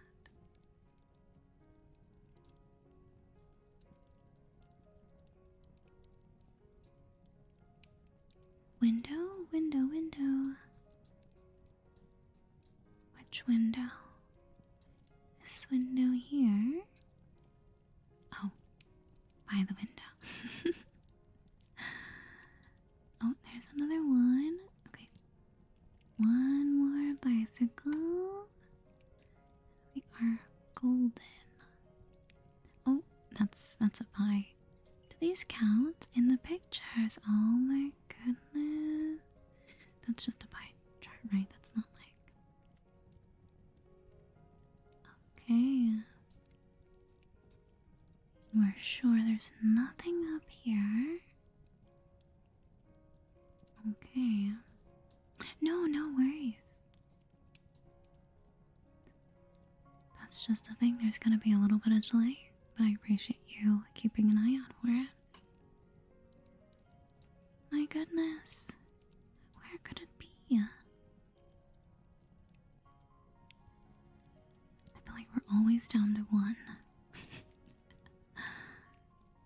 Window, window, window. Which window? This window here? Oh, by the window. Oh, there's another one. Okay. One more bicycle. We are golden. Oh, that's a pie. Do these count in the pictures? Oh my goodness. That's just a pie chart, right? That's not like... Okay. We're sure there's nothing up here. Okay. No, no worries. That's just the thing. There's gonna be a little bit of delay, but I appreciate you keeping an eye out for it. My goodness. Where could it be? I feel like we're always down to one.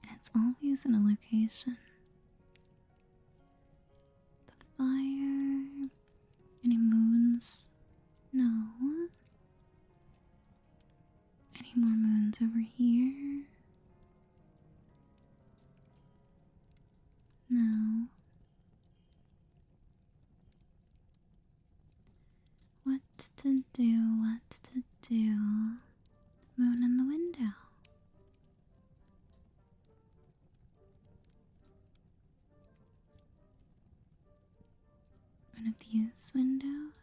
And it's always in a location. The fire. Any moons? No. Any more moons over here? No. What to do, what to do? Moon in the window. One of these windows.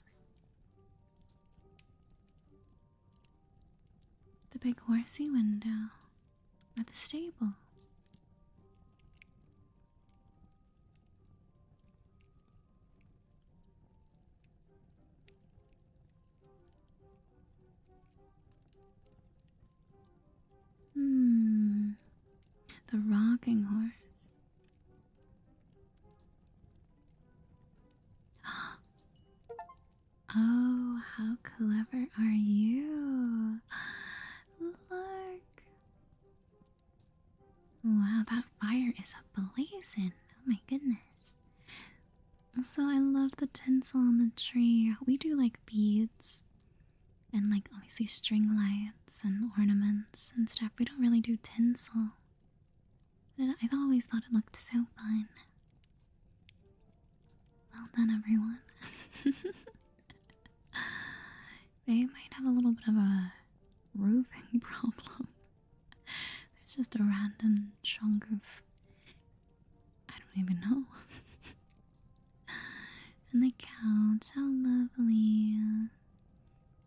The big horsey window. Or the stable. The rocking horse. Oh, how clever are you? Look. Wow, that fire is ablazing. Oh my goodness. So I love the tinsel on the tree. We do like beads and like obviously string lights and ornaments and stuff. We don't really do tinsel. But I always thought it looked so fun. Well done, everyone. They might have a little bit of a roofing problem. There's just a random chunk of... I don't even know. And the couch, how lovely.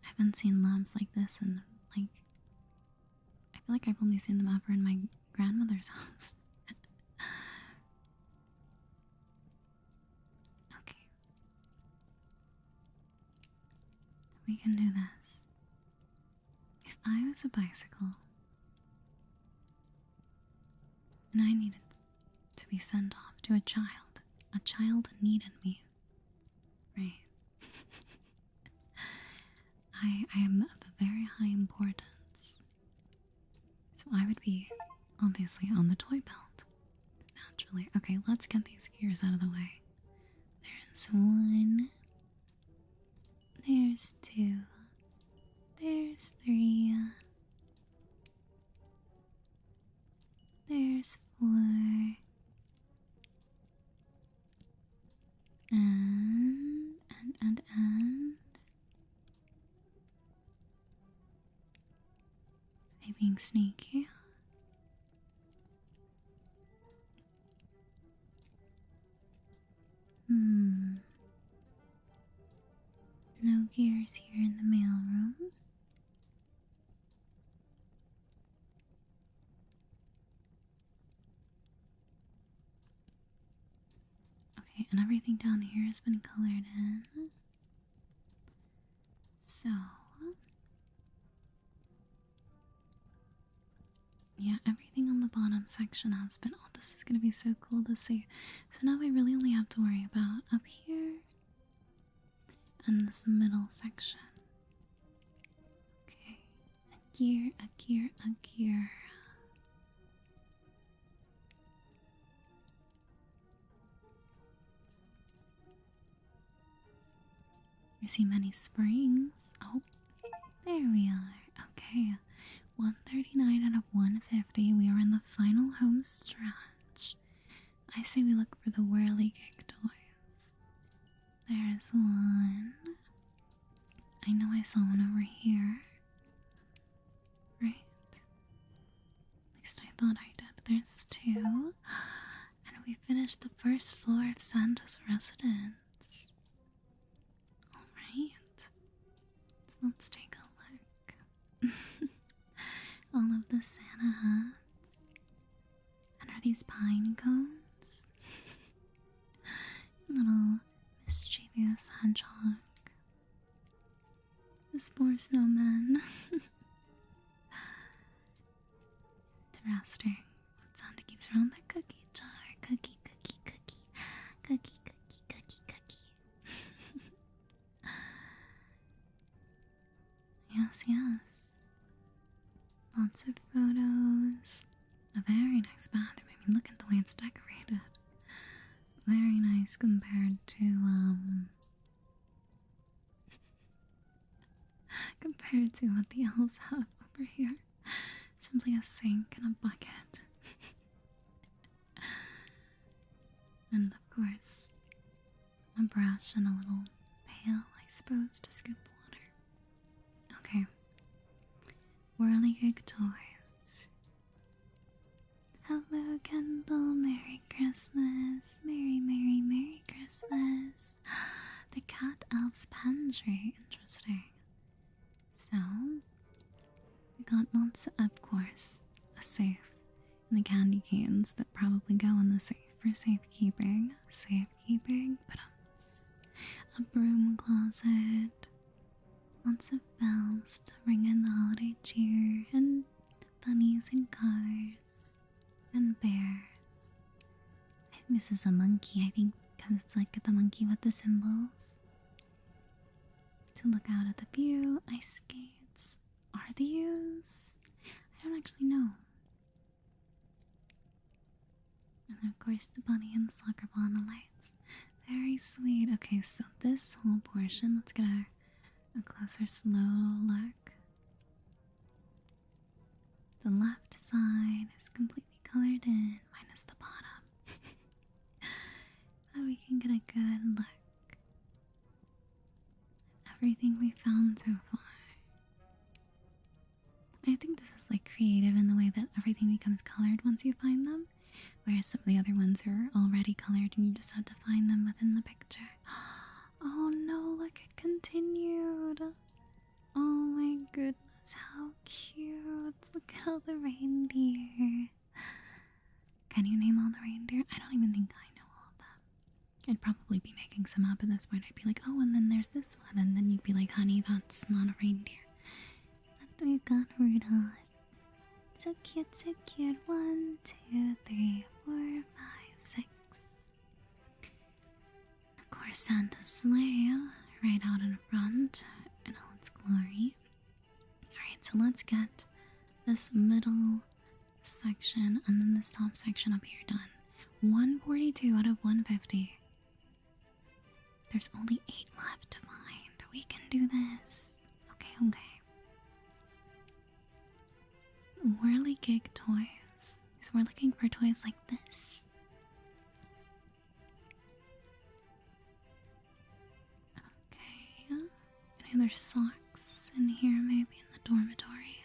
I haven't seen lamps like this in, like... I feel like I've only seen them ever in my grandmother's house. Okay. We can do this. If I was a bicycle and I needed to be sent off to a child needed me, right? I am of a very high importance. So I would be obviously on the toy belt. Naturally. Okay, let's get these gears out of the way. There's one. There's two. There's three. There's four. And being sneaky. No gears here in the mailroom. Okay, and everything down here has been colored in. So, yeah, everything on the bottom section has been. Oh, this is gonna be so cool to see. So now we really only have to worry about up here and this middle section. Okay, a gear, a gear, a gear. I see many springs. Oh, there we are. Okay, 139 out of 150. We are in the final home stretch. I say we look for the whirligig toys. There's one. I know I saw one over here. Right. At least I thought I did. There's two. And we finished the first floor of Santa's residence. Alright. So let's take a look. All of the Santa hats. And are these pine cones? Little mischievous hedgehog. This poor snowman. Interesting. What Santa keeps around the cookie jar. Cookie, cookie, cookie. Cookie, cookie, cookie, cookie. Yes, yes. Lots of photos. A very nice bathroom. I mean, look at the way it's decorated. Very nice compared to, compared to what the elves have over here. Simply a sink and a bucket. And of course, a brush and a little pail, I suppose, to scoop water. Okay. Whirligig toys. Hello, Kendall. Merry Christmas. Merry, Merry, Merry Christmas. The cat elf's pantry. Interesting. So, we got lots, of course, a safe and the candy canes that probably go in the safe for safekeeping. Safekeeping, but a broom closet. Lots of bells to ring in the holiday cheer, and bunnies and cars and bears. I think this is a monkey, I think, because it's like the monkey with the symbols. To look out at the view, ice skates. Are these? I don't actually know. And then, of course, the bunny and the soccer ball and the lights. Very sweet. Okay, so this whole portion, let's get a closer, slow look. The left side is completely colored in, minus the bottom. So we can get a good look at everything we found so far. I think this is like creative in the way that everything becomes colored once you find them, whereas some of the other ones are already colored and you just have to find them within the picture. Oh no, look, it continued. Oh my goodness, how cute. Look at all the reindeer. Can you name all the reindeer? I don't even think I know all of them. I'd probably be making some up at this point. I'd be like, oh, and then there's this one. And then you'd be like, honey, that's not a reindeer. But we got Rudolph. So cute, so cute. 1, 2, 3, 4, 5, 6. Of course, Santa's sleigh right out in front in all its glory. Alright, so let's get this middle section and then this top section up here done. 142 out of 150. There's only 8 left to find. We can do this. Okay, okay. Whirligig toys. So we're looking for toys like this. Okay. Any other socks in here, maybe in the dormitory?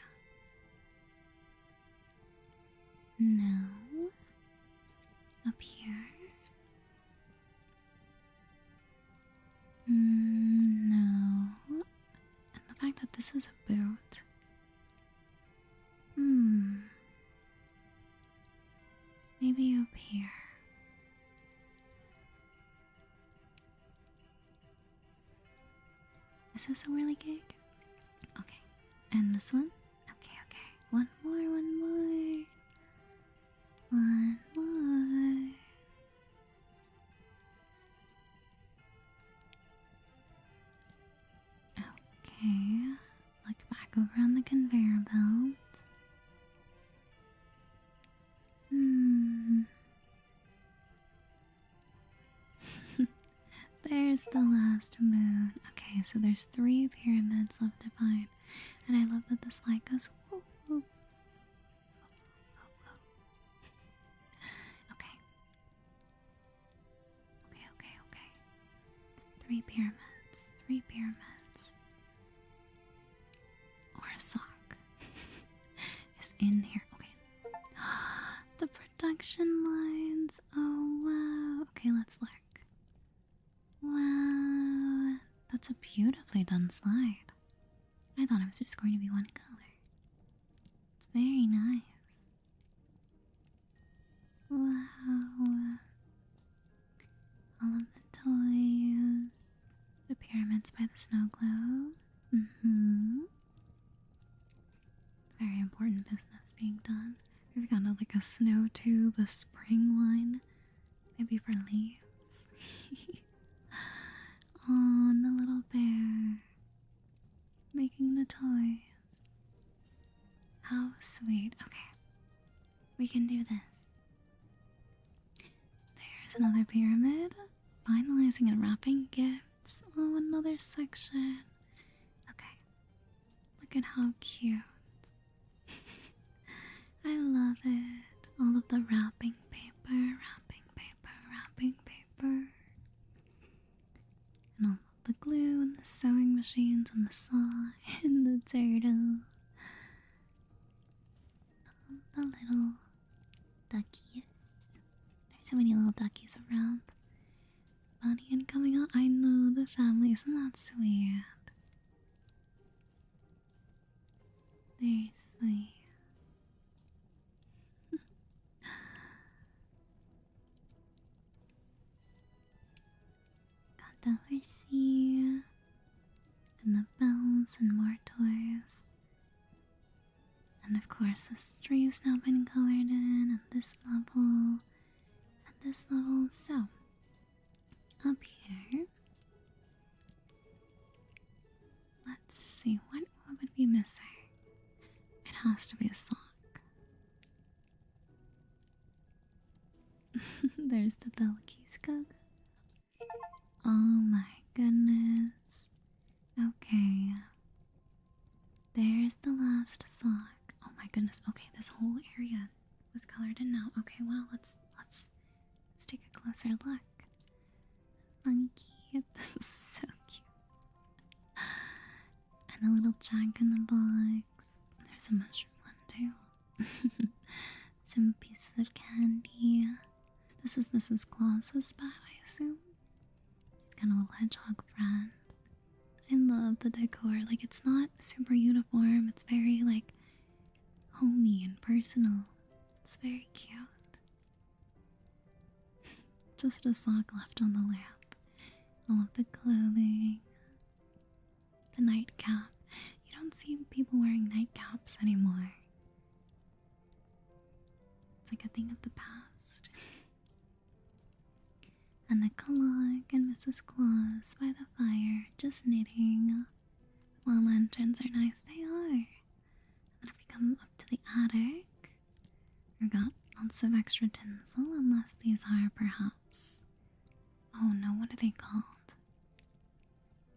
this is a boot. Hmm. Maybe up here. Is this a whirly gig? Okay. And this one? Okay, okay. One more, one more. One more. Okay. Look back over on the conveyor belt. Hmm. There's the last moon. Okay, so there's 3 pyramids left to find. And I love that this light goes whoop, whoop, whoop, whoop. Okay. Okay, okay, okay. 3 pyramids. 3 pyramids. Or a sock is in here. Okay. The production lines. Oh, wow. Okay, let's look. Wow. That's a beautifully done slide. I thought it was just going to be one color. It's very nice. Wow. All of the toys. The pyramids by the snow globe. Very important business being done. We've got like a snow tube, a spring one. Maybe for leaves. Oh, and the little bear. Making the toys. How sweet. Okay. We can do this. There's another pyramid. Finalizing and wrapping gifts. Oh, another section. Okay. Look at how cute. I love it. All of the wrapping paper, wrapping paper, wrapping paper. And all of the glue and the sewing machines and the saw and the turtle. The little duckies. There's so many little duckies around. Bunny and coming out. I know the family. Isn't that sweet? Very sweet. Got the horsey. And the bells and more toys. And of course this tree has now been colored in. And this level. And this level. So, up here. Let's see, what would be missing? It has to be a sock. There's the bell keys, Coco. Oh my goodness. Okay. There's the last sock. Oh my goodness. Okay, this whole area was colored in now. Okay, well, let's take a closer look. Funky. This is so cute. And a little jack in the box. There's a mushroom one too. Some pieces of candy. This is Mrs. Claus's bat, I assume. She's got a little hedgehog friend. I love the decor. Like, it's not super uniform. It's very, like, homey and personal. It's very cute. Just a sock left on the lamp. All of the clothing. The nightcap. You don't see people wearing nightcaps anymore. It's like a thing of the past. And the clock and Mrs. Claus by the fire, just knitting. While lanterns are nice, they are. And then if we come up to the attic, we've got lots of extra tinsel, unless these are perhaps... Oh no, what are they called?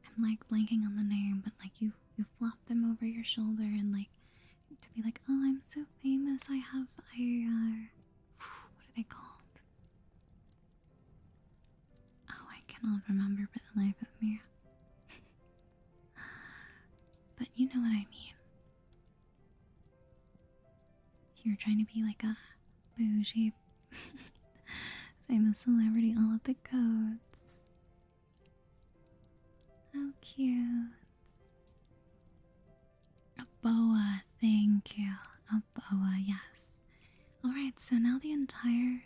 I'm like blanking on the name, but like you flop them over your shoulder and like to be like, oh, I'm so famous, I have what are they called? Oh, I cannot remember for the life of me. But you know what I mean. You're trying to be like a bougie famous celebrity, all of the codes. How cute. boa, thank you. A boa, yes. Alright, so now the entire...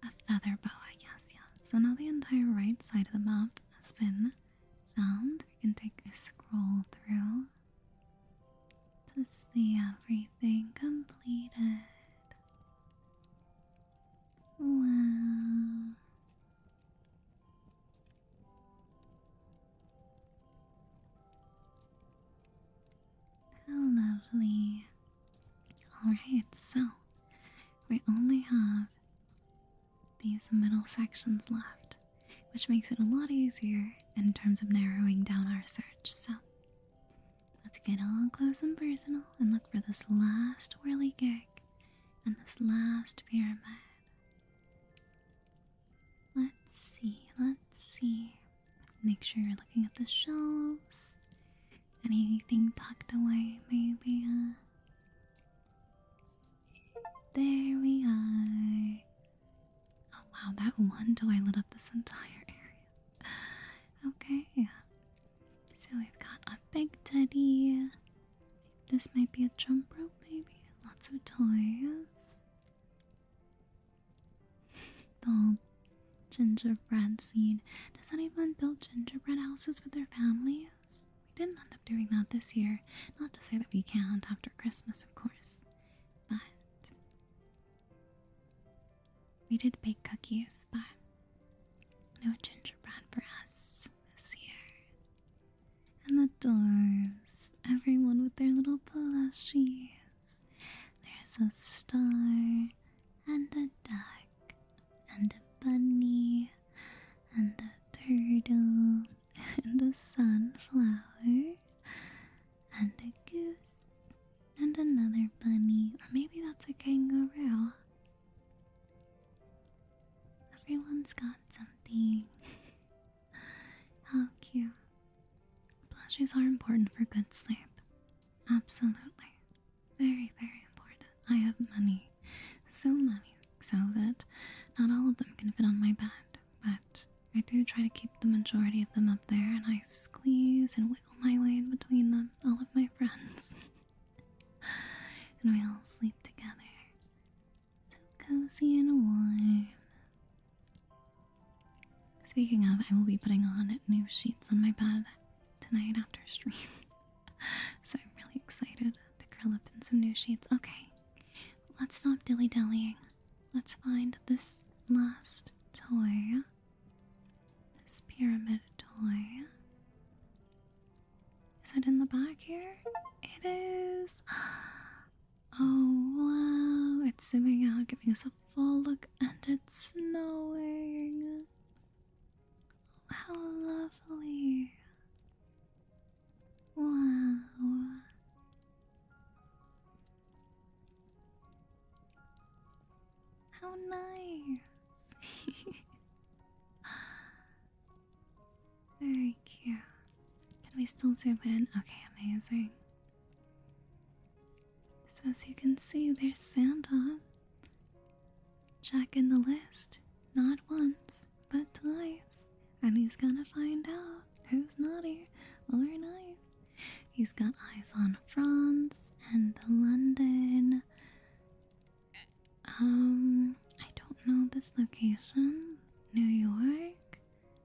A feather boa, yes, yes. So now the entire right side of the map has been found. We can take a scroll through to see everything completed. Wow. How lovely. Alright, so we only have these middle sections left, which makes it a lot easier in terms of narrowing down our search. So let's get all close and personal and look for this last whirly gig and this last pyramid. Let's see, let's see. Make sure you're looking at the shelves. Anything tucked away, maybe? There we are. Oh wow, that one toy lit up this entire area. Okay. So we've got a big teddy. This might be a jump rope, maybe. Lots of toys. The gingerbread scene. Does anyone build gingerbread houses with their families? We didn't end up doing that this year. Not to say that we can't after Christmas, of course. But we did bake cookies, but no gingerbread for us this year. And the dwarves, everyone with their little plushies. There's a star, and a duck, and a bunny, and a turtle, and a sunflower, and a goose, and another bunny, or maybe that's a kangaroo. Everyone's got something. How cute. Plushies are important for good sleep. Absolutely. Very, very important. I have many, so many, so that not all of them can fit on my bed, but I do try to keep the majority of them up there, and I squeeze and wiggle my way in between them, all of my friends. And we all sleep together. So cozy and warm. Speaking of, I will be putting on new sheets on my bed tonight after stream. So I'm really excited to curl up in some new sheets. Okay, let's stop dilly-dallying. Let's find this last toy. This pyramid toy. Is it in the back here? It is! Oh wow, it's zooming out, giving us a full look, and it's snowing. How lovely. Wow. How nice. Very cute. Can we still zoom in? Okay, amazing. So as you can see, there's Santa. Checking the list. Not once, but twice. And he's gonna find out who's naughty or nice. He's got eyes on France and London. I don't know this location. New York?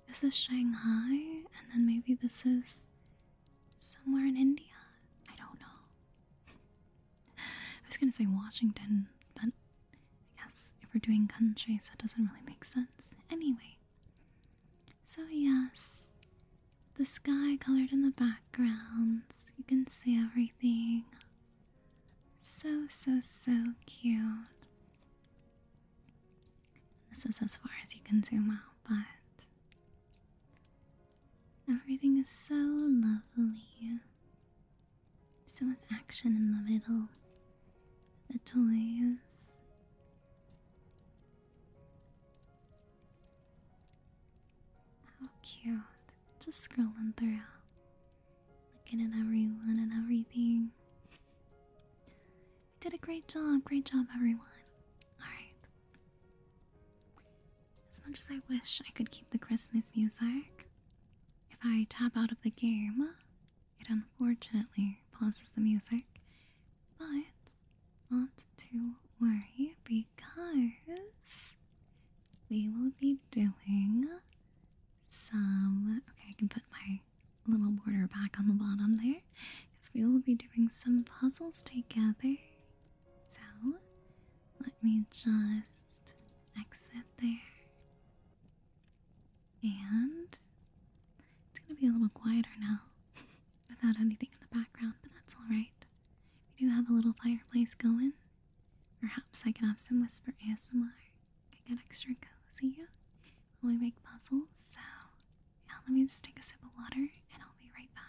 Is this Shanghai? And then maybe this is somewhere in India? I don't know. I was gonna say Washington, but I guess if we're doing countries, that doesn't really make sense. Anyway. So yes, the sky colored in the backgrounds. You can see everything. So, so, so cute. This is as far as you can zoom out, but everything is so lovely. So much action in the middle. The toys. How cute. Just scrolling through. Looking at everyone and everything. You did a great job everyone. Alright. As much as I wish I could keep the Christmas music, if I tap out of the game, it unfortunately pauses the music. But not to worry because we will be doing some. Okay, I can put my little border back on the bottom there because we will be doing some puzzles together. So let me just exit there. And it's going to be a little quieter now without anything in the background, but that's alright. We do have a little fireplace going. Perhaps I can have some whisper ASMR. I get extra cozy while we make puzzles. So, yeah, let me just take a sip of water and I'll be right back.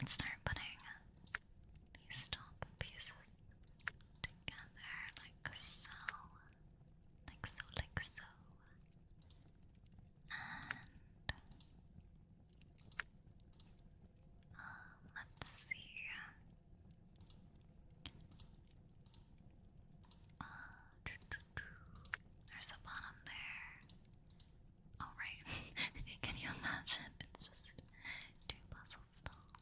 let's start putting these top pieces together like so. Like so, like so. And let's see. There's a bottom there. Oh, right. Can you imagine? It's just two puzzles tall.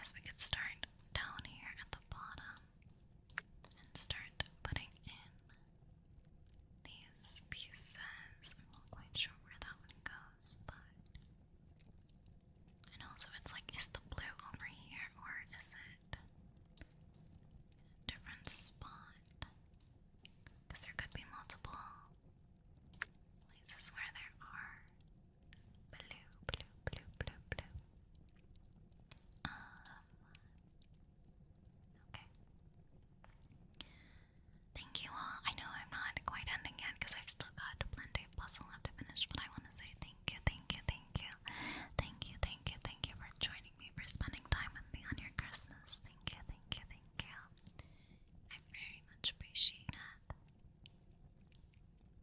guess we could start down here at the bottom and start putting in these pieces. I'm not quite sure where that one goes, but and also it's like, is the blue over here or is it in a different spot? Because there could be multiple places where there are blue, blue, blue, blue, blue. Okay. Thank you all. I know I'm not quite ending yet because I've still got plenty of puzzle left to finish, but I want to say thank you, thank you, thank you. Thank you, thank you, thank you for joining me, for spending time with me on your Christmas. Thank you, thank you, thank you. I very much appreciate it.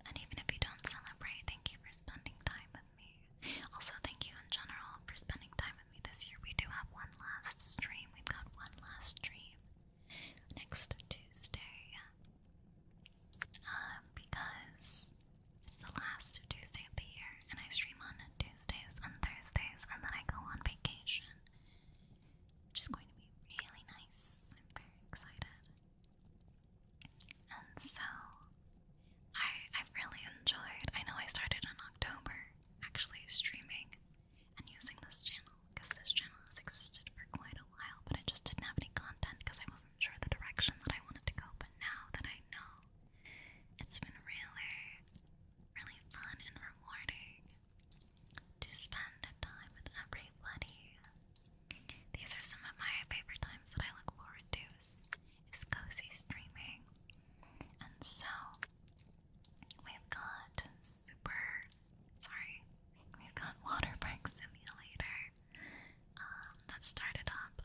And even if you don't celebrate, thank you for spending time with me. Also, thank you in general for spending time with me this year. We do have one last stream. We've got one last stream next Tuesday. Because it's the last Tuesday of the year, and I stream on Tuesdays and Thursdays, and then I go on vacation, which is going to be really nice. I'm very excited. And so, I've really enjoyed, I know I started in October, actually streaming and using this channel, because this channel has existed for quite a while, but I just didn't have any content because I wasn't sure the direction that I wanted to go, but now that I know, it's been really, really fun and rewarding to spend time with everybody. These are some of my favorite times that I look forward to is cozy streaming. And so we've got we've got water park simulator that started up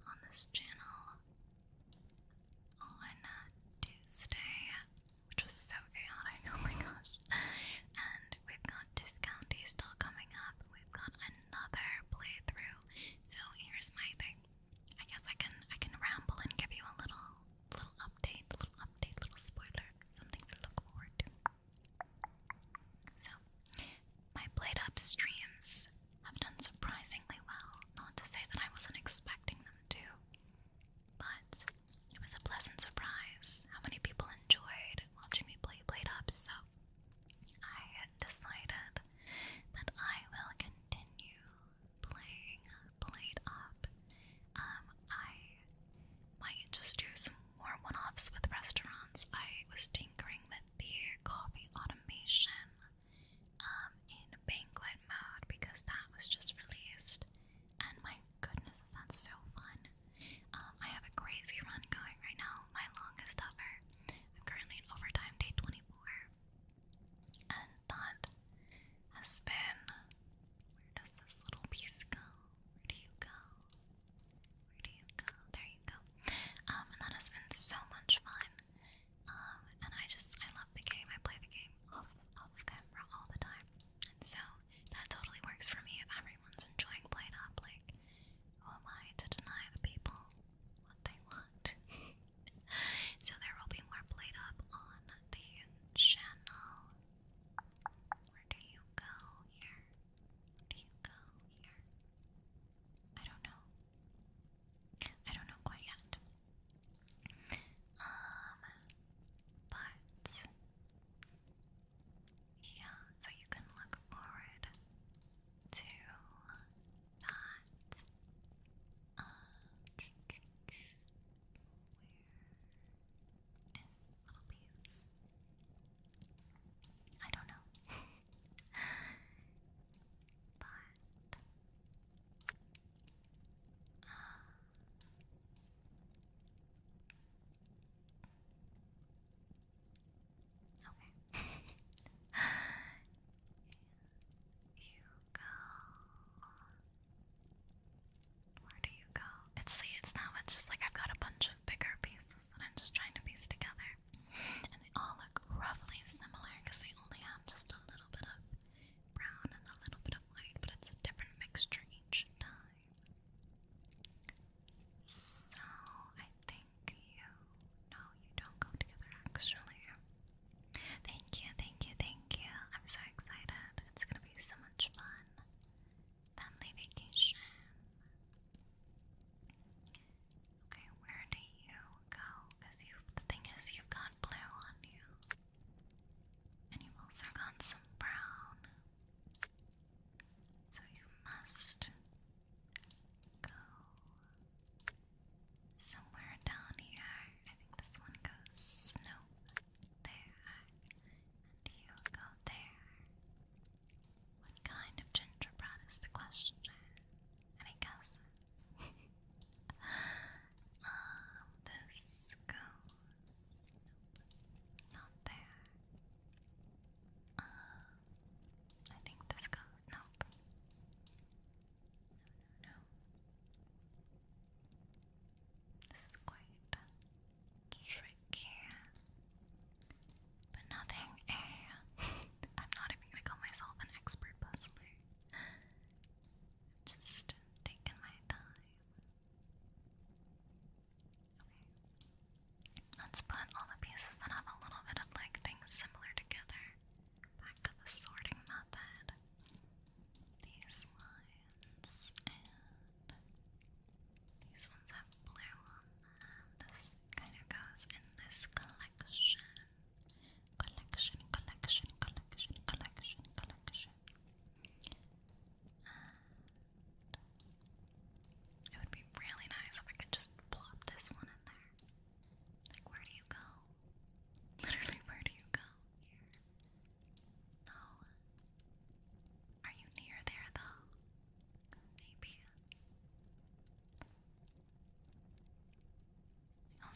on this channel on Tuesday, which was so chaotic, oh my gosh. And we've got Discounty still coming up. We've got another playthrough. So here's my thing. I guess I can ramble and give you a little update, little spoiler, something to look forward to. So my played up streams have done surprisingly well. Not to say that I wasn't expecting them to.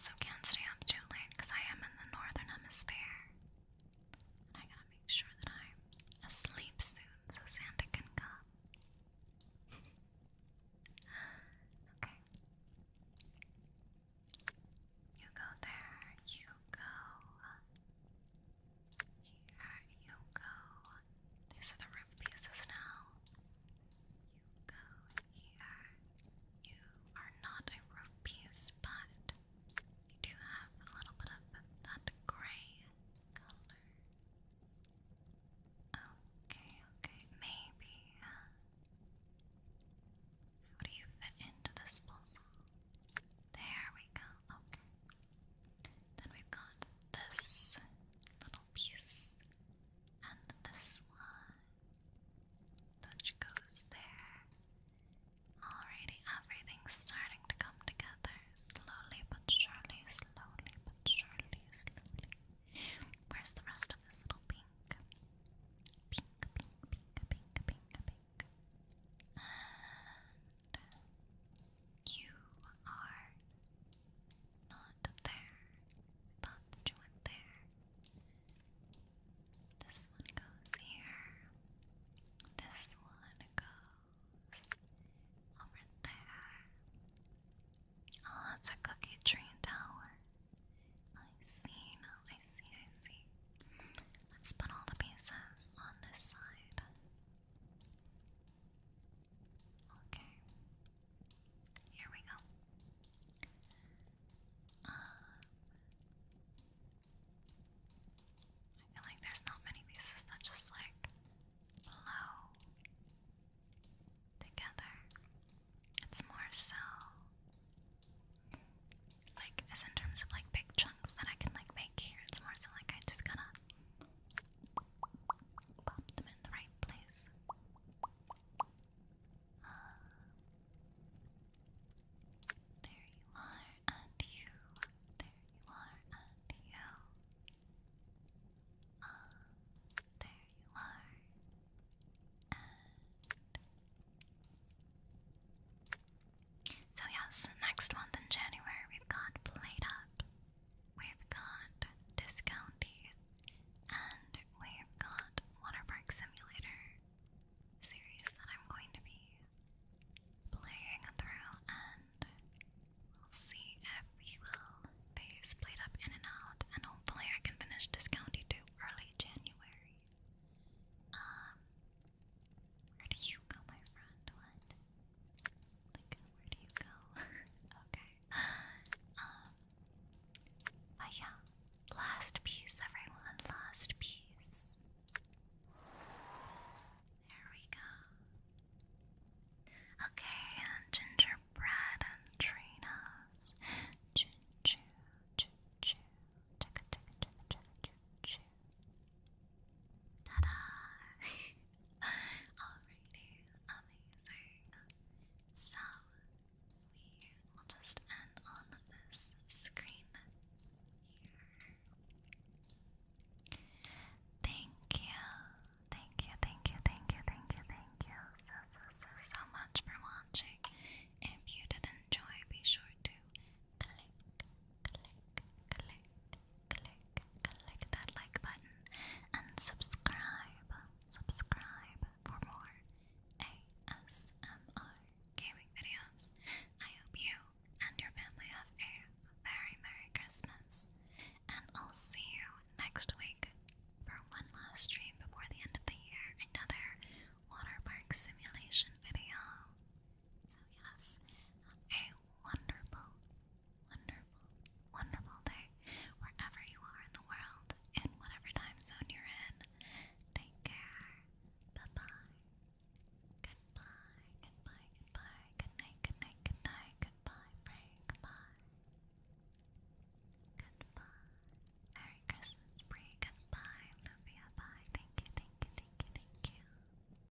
so can